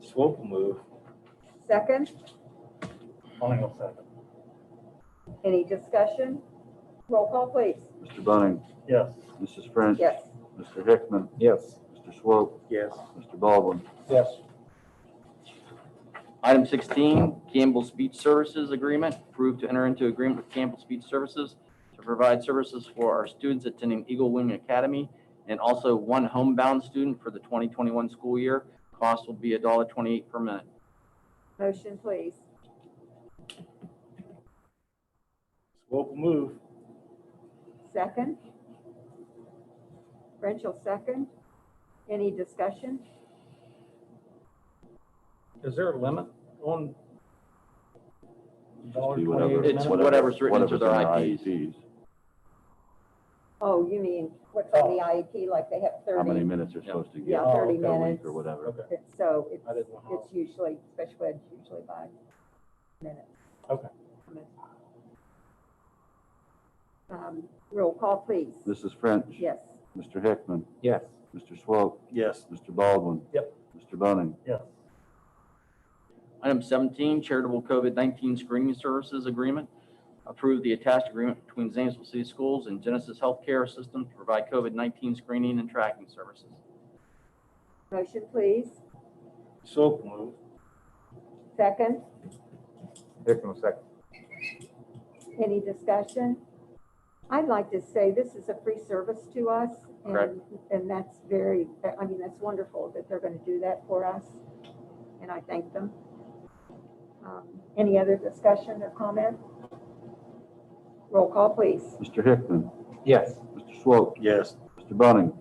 Swope will move. Second. Bunning will second. Any discussion? Roll call, please. Mr. Bunning, Yes. Mrs. French. Yes. Mr. Hickman, Yes. Mr. Swope, Yes. Mr. Baldwin. Yes. Item 16, Campbell Speech Services Agreement. Approve to enter into agreement with Campbell Speech Services to provide services for our students attending Eagle Wing Academy and also one homebound student for the 2021 school year. Cost will be $1.28 per minute. Motion, please. Swope will move. Second. French will second. Any discussion? Is there a limit on? Just be whatever- It's whatever's written into their whatever's in IEPs. Oh, you mean what's on the IEP, like they have How many 30? minutes they're supposed to get Yeah, Oh, 30 okay. per week minutes. or whatever. Okay. So I didn't know how. it's usually, special ed's usually by minutes. Okay. Roll call, please. Mrs. French. Yes. Mr. Hickman, Yes. Mr. Swope, Yes. Mr. Baldwin. Yep. Mr. Bunning. Yes. Item 17, Charitable COVID-19 Screening Services Agreement. Approve the attached agreement between Zanesville City Schools and Genesis Healthcare System to provide COVID-19 screening and tracking services. Motion, please. Swope will move. Second. Hickman, second. Any discussion? I'd like to say this is a free service to us. Correct. And that's very, I mean, that's wonderful that they're going to do that for us. And I thank them. Any other discussion or comment? Roll call, please. Mr. Hickman, Yes. Mr. Swope, Yes. Mr. Bunning.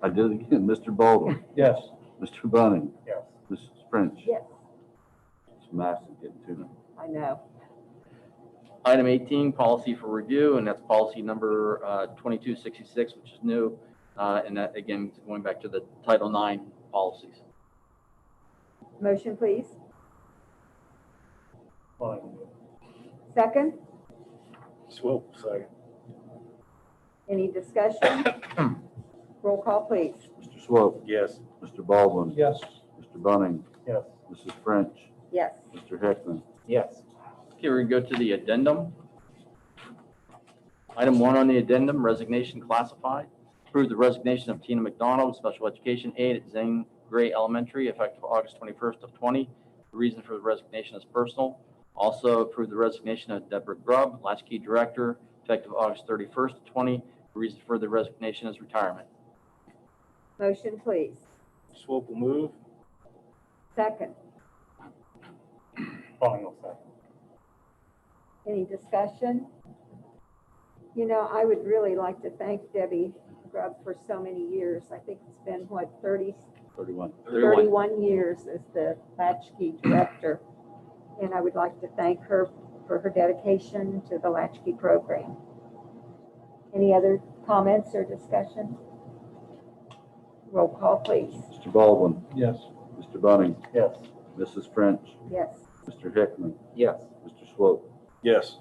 I did it again, Mr. Baldwin, Yes. Mr. Bunning, Yes. Mrs. French. Yes, It's massive getting to them. I know. Item 18, policy for review, and that's policy number 2266, which is new. And that, again, going back to the Title IX policies. Motion, please. Bunning will move. Second. Swope, second. Any discussion? Roll call, please. Mr. Swope, Yes. Mr. Baldwin, Yes. Mr. Bunning, Yes. Mrs. French, Yes. Mr. Hickman. Yes. Okay, we're going to go to the addendum. Item 1 on the addendum, resignation classified. Approve the resignation of Tina McDonald, special education aide at Zane Gray Elementary, effective August 21st of 20. The reason for the resignation is personal. Also approve the resignation of Deborah Grubb, latchkey director, effective August 31st of 20. The reason for the resignation is retirement. Motion, please. Swope will move. Second. Bonnie will second. Any discussion? You know, I would really like to thank Debbie Grubb for so many years. I think it's been, what, 31. 31 years as the latchkey director. And I would like to thank her for her dedication to the latchkey program. Any other comments or discussion? Roll call, please. Mr. Baldwin, Yes. Mr. Bunning, Yes. Mrs. French, Yes. Mr. Hickman, Yes. Mr. Swope. Yes.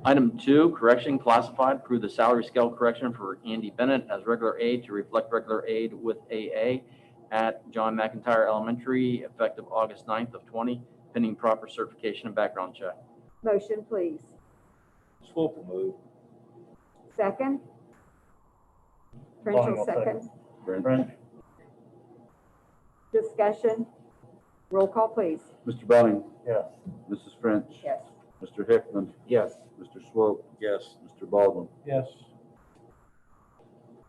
Item 2, correction classified. Approve the salary scale correction for Andy Bennett as regular aide to reflect regular aide with AA at John McIntyre Elementary, effective August 9th of 20, pending proper certification and background check. Motion, please. Swope will move. Second. French Bonnie will will second. French. Discussion. Roll call, please. Mr. Bunning, Yes. Mrs. French, Yes. Mr. Hickman, Yes. Mr. Swope, Yes. Mr. Baldwin. Yes.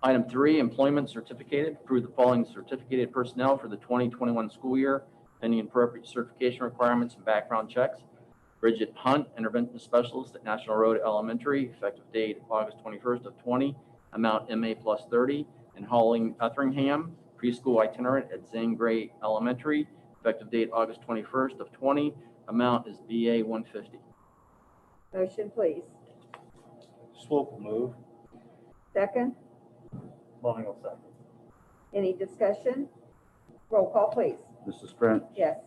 Item 3, employment certificated. Approve the following certificated personnel for the 2021 school year, pending appropriate certification requirements and background checks. Bridget Hunt, intervention specialist at National Road Elementary, effective date August 21st of 20, amount MA plus 30. And Holling Etherington, preschool itinerant at Zane Gray Elementary, effective date August 21st of 20, amount is BA 150. Motion, please. Swope will move. Second. Bonnie will second. Any discussion? Roll call, please. Mrs. French, Yes.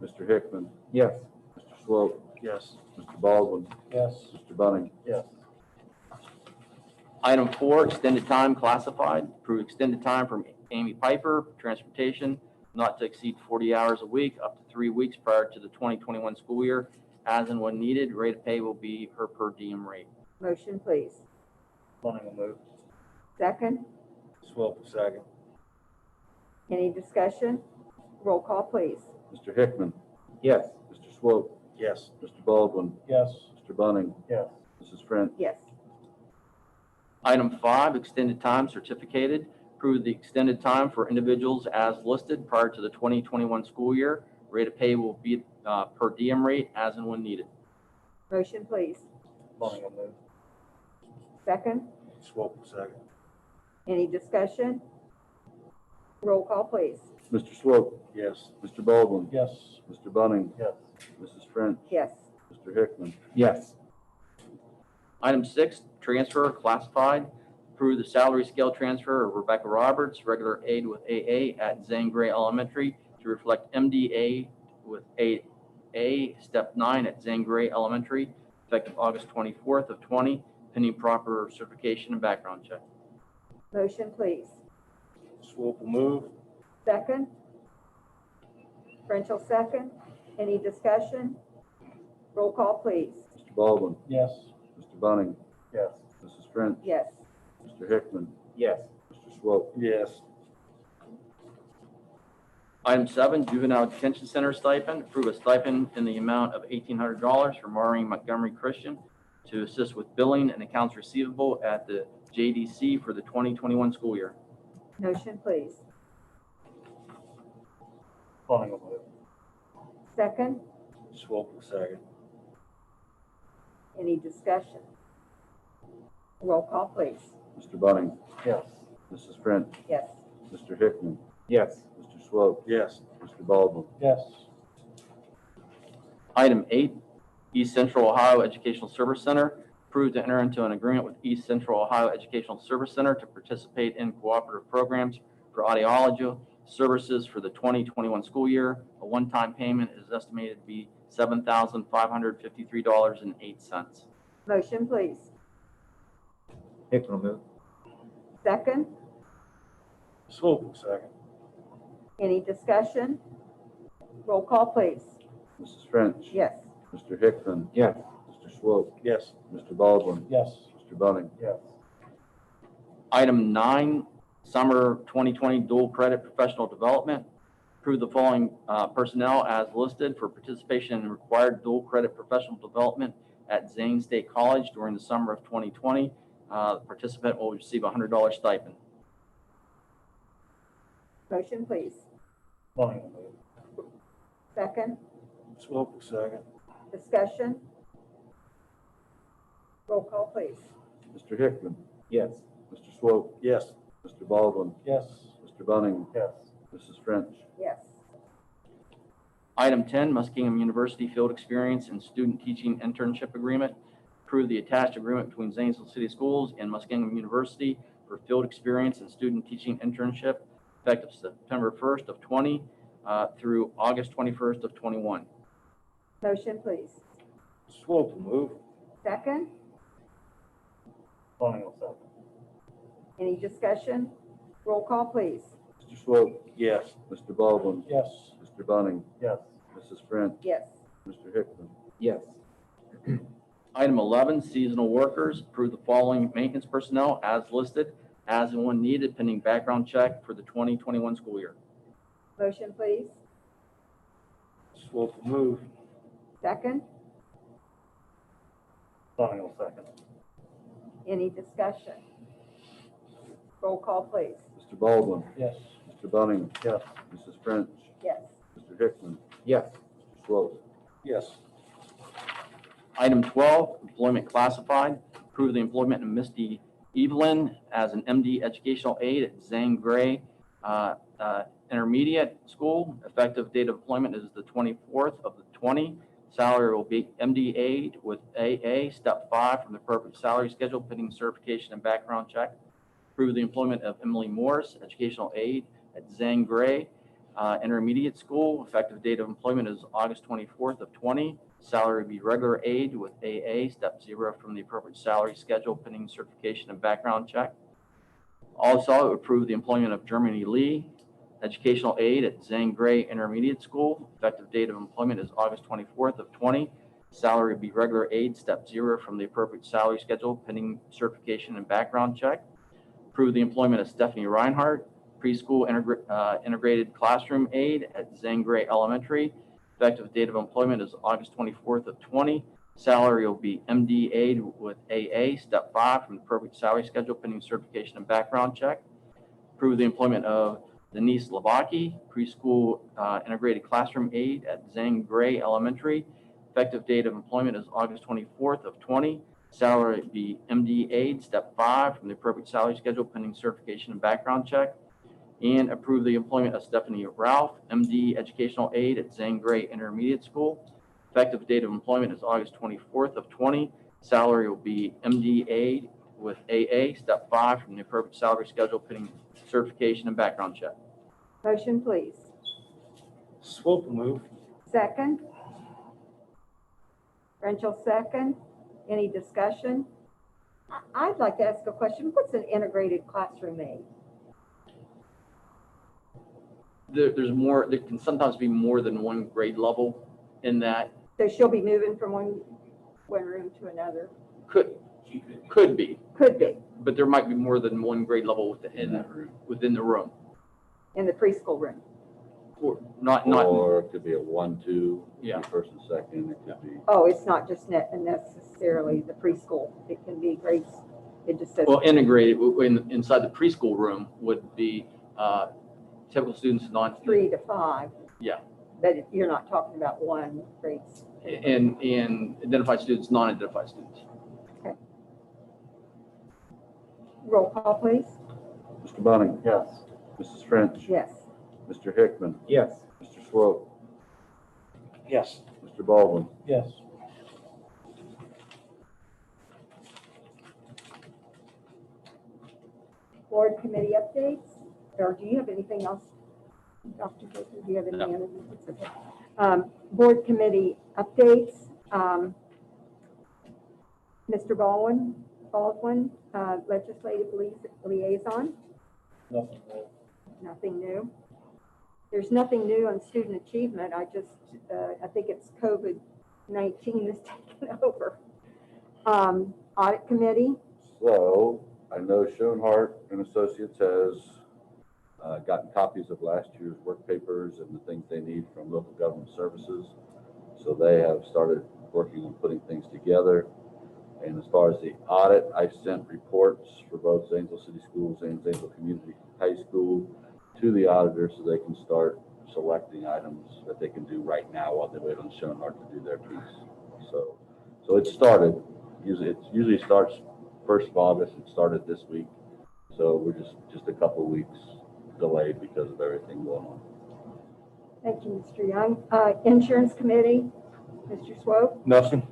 Mr. Hickman, Yes. Mr. Swope, Yes. Mr. Baldwin, Yes. Mr. Bunning. Yes. Item 4, extended time classified. Approve extended time from Amy Piper, transportation, not to exceed 40 hours a week, up to 3 weeks prior to the 2021 school year, as and when needed. Rate of pay will be her per diem rate. Motion, please. Bonnie will move. Second. Swope will second. Any discussion? Roll call, please. Mr. Hickman, Yes. Mr. Swope, Yes. Mr. Baldwin, Yes. Mr. Bunning, Yes. Mrs. French. Yes. Item 5, extended time certificated. Approve the extended time for individuals as listed prior to the 2021 school year. Rate of pay will be per diem rate as and when needed. Motion, please. Bonnie will move. Second. Swope will second. Any discussion? Roll call, please. Mr. Swope, Yes. Mr. Baldwin, Yes. Mr. Bunning, Yes. Mrs. French, Yes. Mr. Hickman. Yes. Item 6, transfer classified. Approve the salary scale transfer of Rebecca Roberts, regular aide with AA at Zane Gray Elementary to reflect MDA with AA, step 9 at Zane Gray Elementary, effective August 24th of 20, pending proper certification and background check. Motion, please. Swope will move. Second. French will second. Any discussion? Roll call, please. Mr. Baldwin, Yes. Mr. Bunning, Yes. Mrs. French, Yes. Mr. Hickman, Yes. Mr. Swope. Yes. Item 7, juvenile detention center stipend. Approve a stipend in the amount of $1,800 for Maureen Montgomery Christian to assist with billing and accounts receivable at the JDC for the 2021 school year. Motion, please. Bonnie will move. Second. Swope will second. Any discussion? Roll call, please. Mr. Bunning, Yes. Mrs. French, Yes. Mr. Hickman, Yes. Mr. Swope, Yes. Mr. Baldwin. Yes. Item 8, East Central Ohio Educational Service Center. Approved to enter into an agreement with East Central Ohio Educational Service Center to participate in cooperative programs for audiology services for the 2021 school year. A one-time payment is estimated to be $7,553.08. Motion, please. Hickman move. Second. Swope second. Any discussion? Roll call, please. Mrs. French. Yes. Mr. Hickman. Yes. Mr. Swope. Yes. Mr. Baldwin. Yes. Mr. Bunning. Yes. Item 9, summer 2020 dual credit professional development. Approve the following personnel as listed for participation in required dual credit professional development at Zane State College during the summer of 2020. The participant will receive a $100 stipend. Motion, please. Bunning will move. Second. Swope second. Discussion? Roll call, please. Mr. Hickman. Yes. Mr. Swope. Yes. Mr. Baldwin. Yes. Mr. Bunning. Yes. Mrs. French. Yes. Item 10, Muskingum University Field Experience and Student Teaching Internship Agreement. Approve the attached agreement between Zanesville City Schools and Muskingum University for field experience and student teaching internship effective September 1st of 20 through August 21st of 21. Motion, please. Swope move. Second. Bunning will second. Any discussion? Roll call, please. Mr. Swope. Yes. Mr. Baldwin. Yes. Mr. Bunning. Yes. Mrs. French. Yes. Mr. Hickman. Yes. Item 11, seasonal workers. Approve the following maintenance personnel as listed, as and when needed, pending background check for the 2021 school year. Motion, please. Swope move. Second. Bunning will second. Any discussion? Roll call, please. Mr. Baldwin. Yes. Mr. Bunning. Yes. Mrs. French. Yes. Mr. Hickman. Yes. Mr. Swope. Yes. Item 12, employment classified. Approve the employment of Misty Evelyn as an MD educational aide at Zane Gray Intermediate School. Effective date of employment is the 24th of the 20. Salary will be MD aide with AA, step 5 from the appropriate salary schedule, pending certification and background check. Approve the employment of Emily Morris, educational aide at Zane Gray Intermediate School. Effective date of employment is August 24th of 20. Salary will be regular aide with AA, step 0 from the appropriate salary schedule, pending certification and background check. Also, approve the employment of Germany Lee, educational aide at Zane Gray Intermediate School. Effective date of employment is August 24th of 20. Salary will be regular aide, step 0 from the appropriate salary schedule, pending certification and background check. Approve the employment of Stephanie Reinhardt, preschool integrated classroom aide at Zane Gray Elementary. Effective date of employment is August 24th of 20. Salary will be MD aide with AA, step 5 from the appropriate salary schedule, pending certification and background check. Approve the employment of Denise Lavaki, preschool integrated classroom aide at Zane Gray Elementary. Effective date of employment is August 24th of 20. Salary will be MD aide, step 5 from the appropriate salary schedule, pending certification and background check. And approve the employment of Stephanie Ralph, MD educational aide at Zane Gray Intermediate School. Effective date of employment is August 24th of 20. Salary will be MD aide with AA, step 5 from the appropriate salary schedule, pending certification and background check. Motion, please. Swope move. Second. French will second. Any discussion? I'd like to ask a question. What's an integrated classroom aide? There's more, there can sometimes be more than one grade level in that. So she'll be moving from one room to another? Could be, Could be, but there might be more than one grade level within the room. in the preschool room. Or not, Or it could be a 1-2. Yeah. First and second, it could be. Oh, it's not just necessarily the preschool. It can be grades. It just says. well, integrated inside the preschool room would be typical students, 3 to 5. Yeah. But you're not talking about one grade. and identified students, non-identified students. Roll call, please. Mr. Bunning. Yes. Mrs. French. Yes. Mr. Hickman. Yes. Mr. Swope. Yes. Mr. Baldwin. Yes. Board committee updates, or do you have anything else? Dr. Baker, do you have any other? It's okay. Board committee updates. Mr. Baldwin, legislative liaison, Nothing more. nothing new. There's nothing new on student achievement. I think it's COVID-19 is taking over. Audit committee, So I know Schoenhart and Associates has gotten copies of last year's work papers and the things they need from local government services. So they have started working on putting things together. And as far as the audit, I've sent reports for both Zanesville City Schools and Zanesville Community High School to the auditors so they can start selecting items that they can do right now while they wait on Schoenhart to do their piece. So it started. It usually starts 1st of August. It started this week. So we're just a couple of weeks delayed because of everything going on. thank you, Mr. Young. Insurance committee, Mr. Swope. Nothing.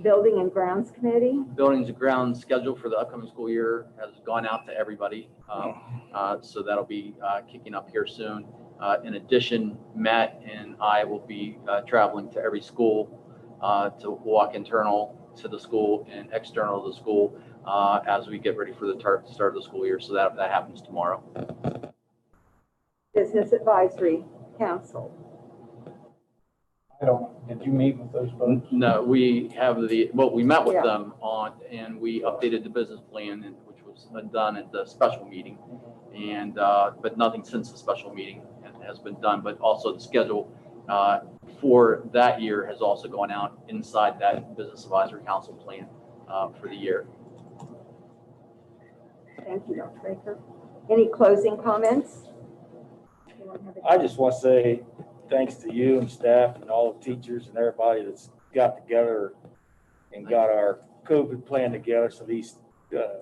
Building and grounds committee, Buildings and grounds schedule for the upcoming school year has gone out to everybody. So that'll be kicking up here soon. In addition, Matt and I will be traveling to every school to walk internal to the school and external to the school as we get ready for the start of the school year. So that happens tomorrow. business advisory council. I don't, did you meet with those folks? No, we met with Yeah. them and we updated the business plan, which was done at the special meeting. And, but nothing since the special meeting has been done, but also the schedule for that year has also gone out inside that business advisory council plan for the year. Thank you, Dr. Baker. Any closing comments? Anyone have any- I just want to say thanks to you and staff and all the teachers and everybody that's got together and got our COVID plan together so these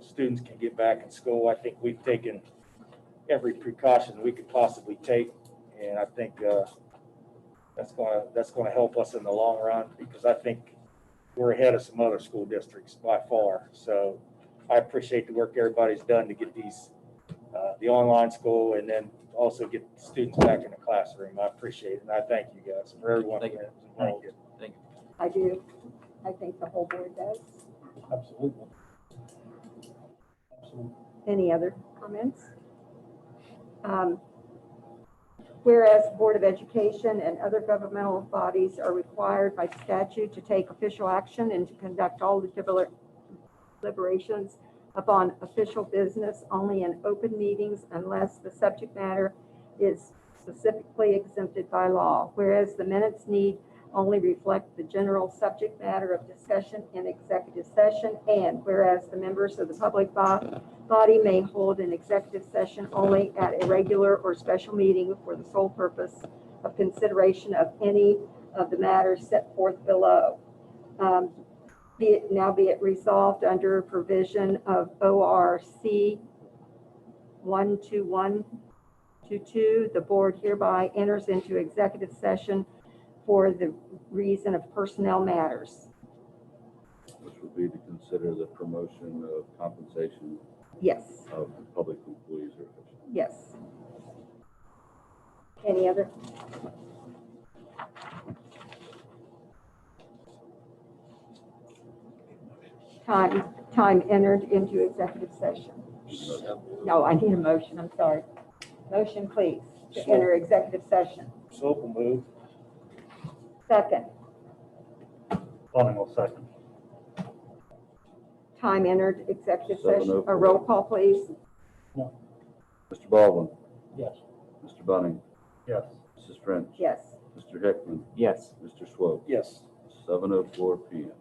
students can get back in school. I think we've taken every precaution we could possibly take, and I think that's going to help us in the long run because I think we're ahead of some other school districts by far. So I appreciate the work everybody's done to get these the online school and then also get students back in the classroom. I appreciate it, and I thank you guys for everyone. Thank you. Thank you. Thank you. I do. I think the whole board does. Absolutely. Absolutely. Any other comments? Whereas the Board of Education and other governmental bodies are required by statute to take official action and to conduct all the deliberations upon official business only in open meetings unless the subject matter is specifically exempted by law. Whereas the minutes need only reflect the general subject matter of discussion in executive session, and whereas the members of the public body may hold an executive session only at a regular or special meeting for the sole purpose of consideration of any of the matters set forth below. Be it resolved under provision of ORC 12122, the board hereby enters into executive session for the reason of personnel matters. Which would be to consider the promotion of compensation Yes, of public employees or officials. yes. Any other? Time entered into executive session. No, I need a motion, I'm sorry. Motion, please, to enter executive session. So we'll move. Second, Fleming will second. time entered executive session. 7:04. A roll call, please. Mr. Baldwin, Yes. Mr. Bunning, Yes. Mrs. French, Yes. Mr. Hickman, Yes. Mr. Swope, Yes. 7:04 PM.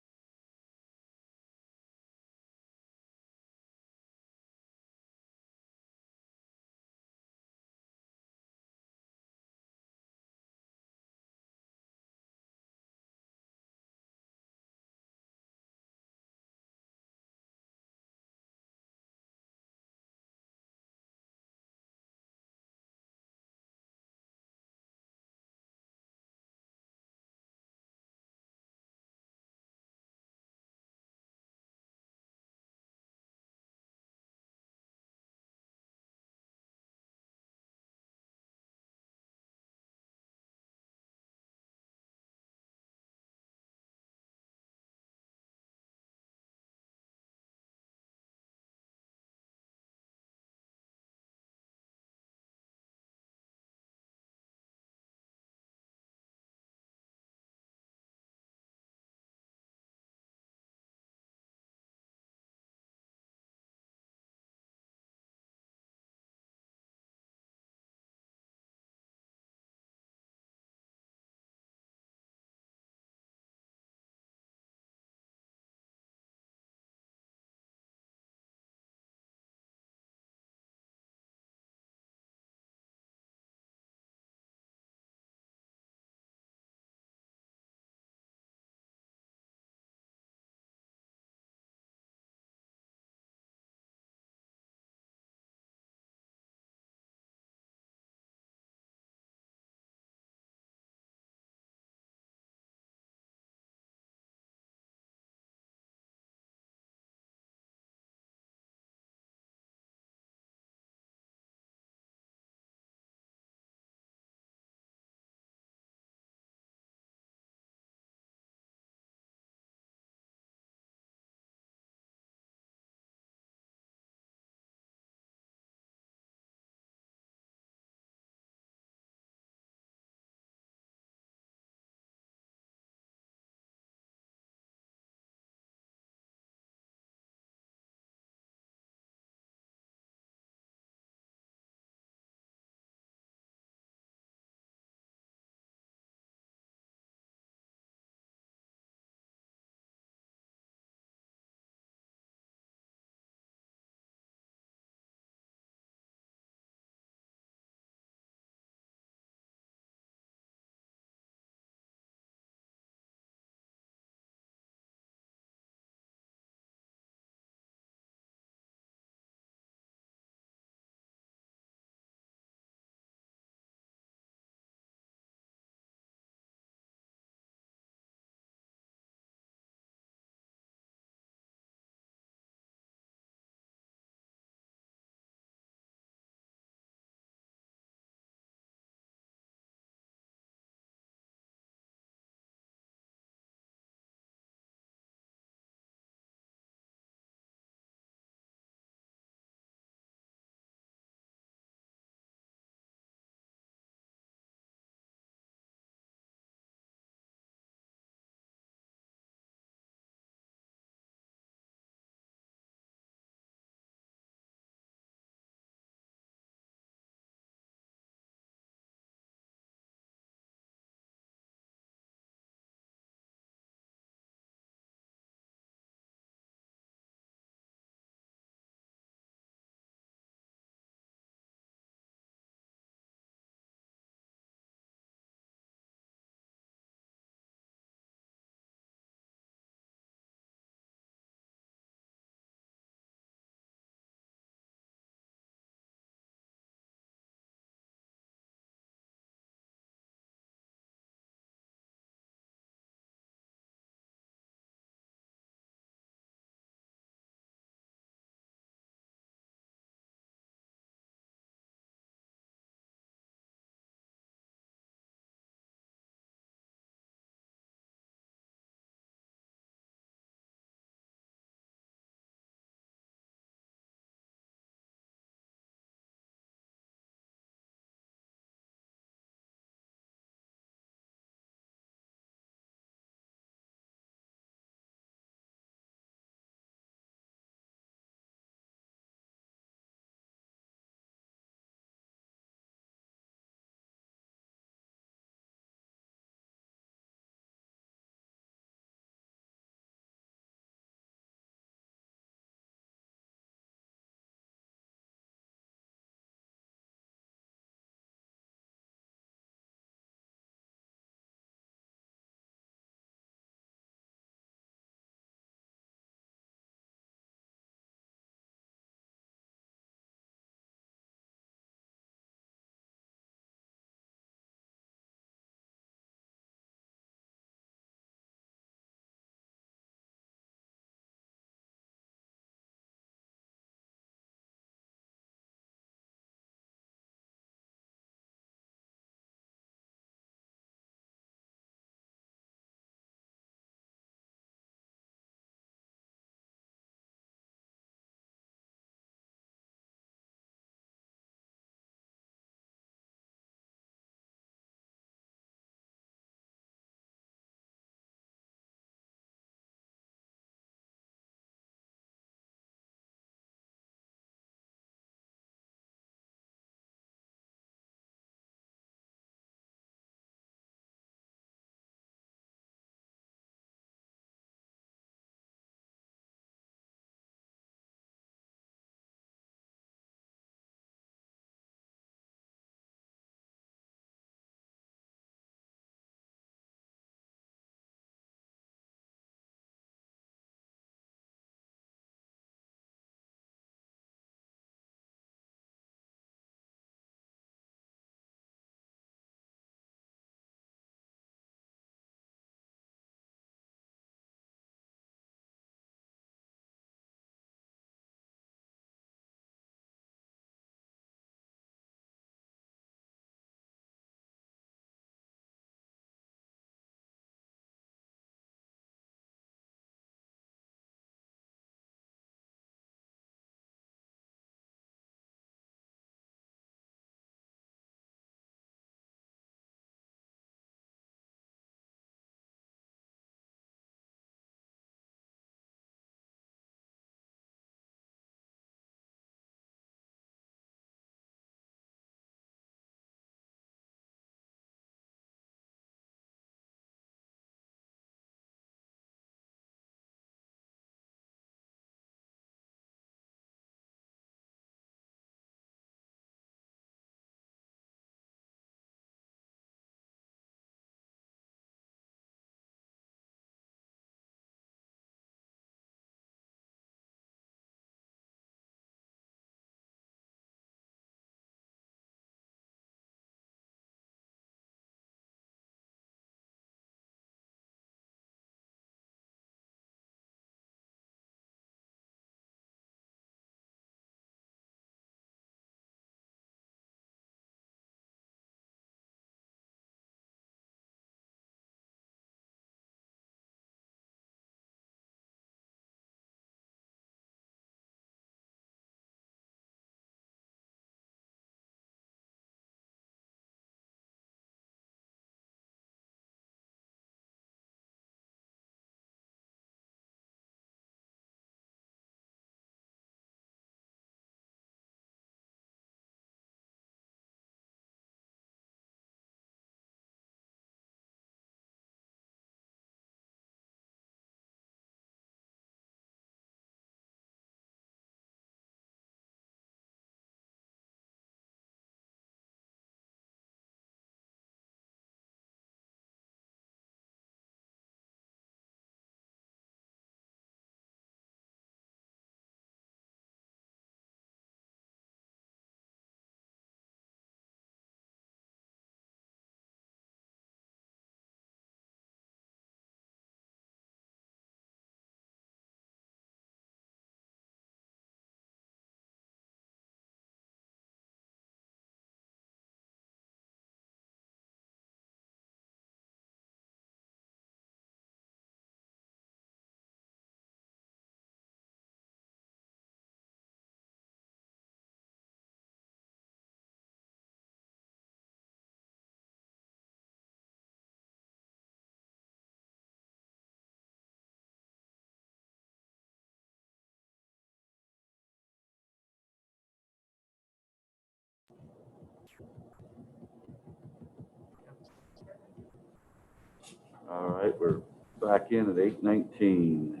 All right, we're back in at 8:19.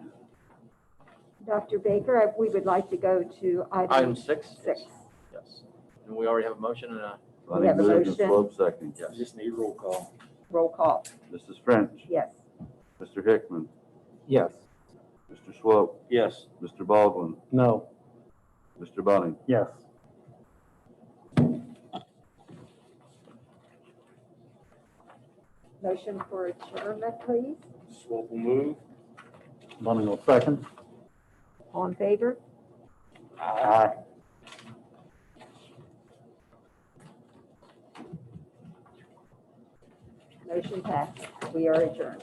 Dr. Baker, we would like to go to Item item 6? six. Yes. And we already have a motion and a, We have a Lonnie moved and motion. Swope second. yes. Just need roll call. Roll call. Mrs. French, Yes. Mr. Hickman, Yes. Mr. Swope, Yes. Mr. Baldwin, No. Mr. Bunting. Yes. Motion for adjournment, please. Swope will move. Bunting will second. All in favor? Aye. Motion passed. We are adjourned.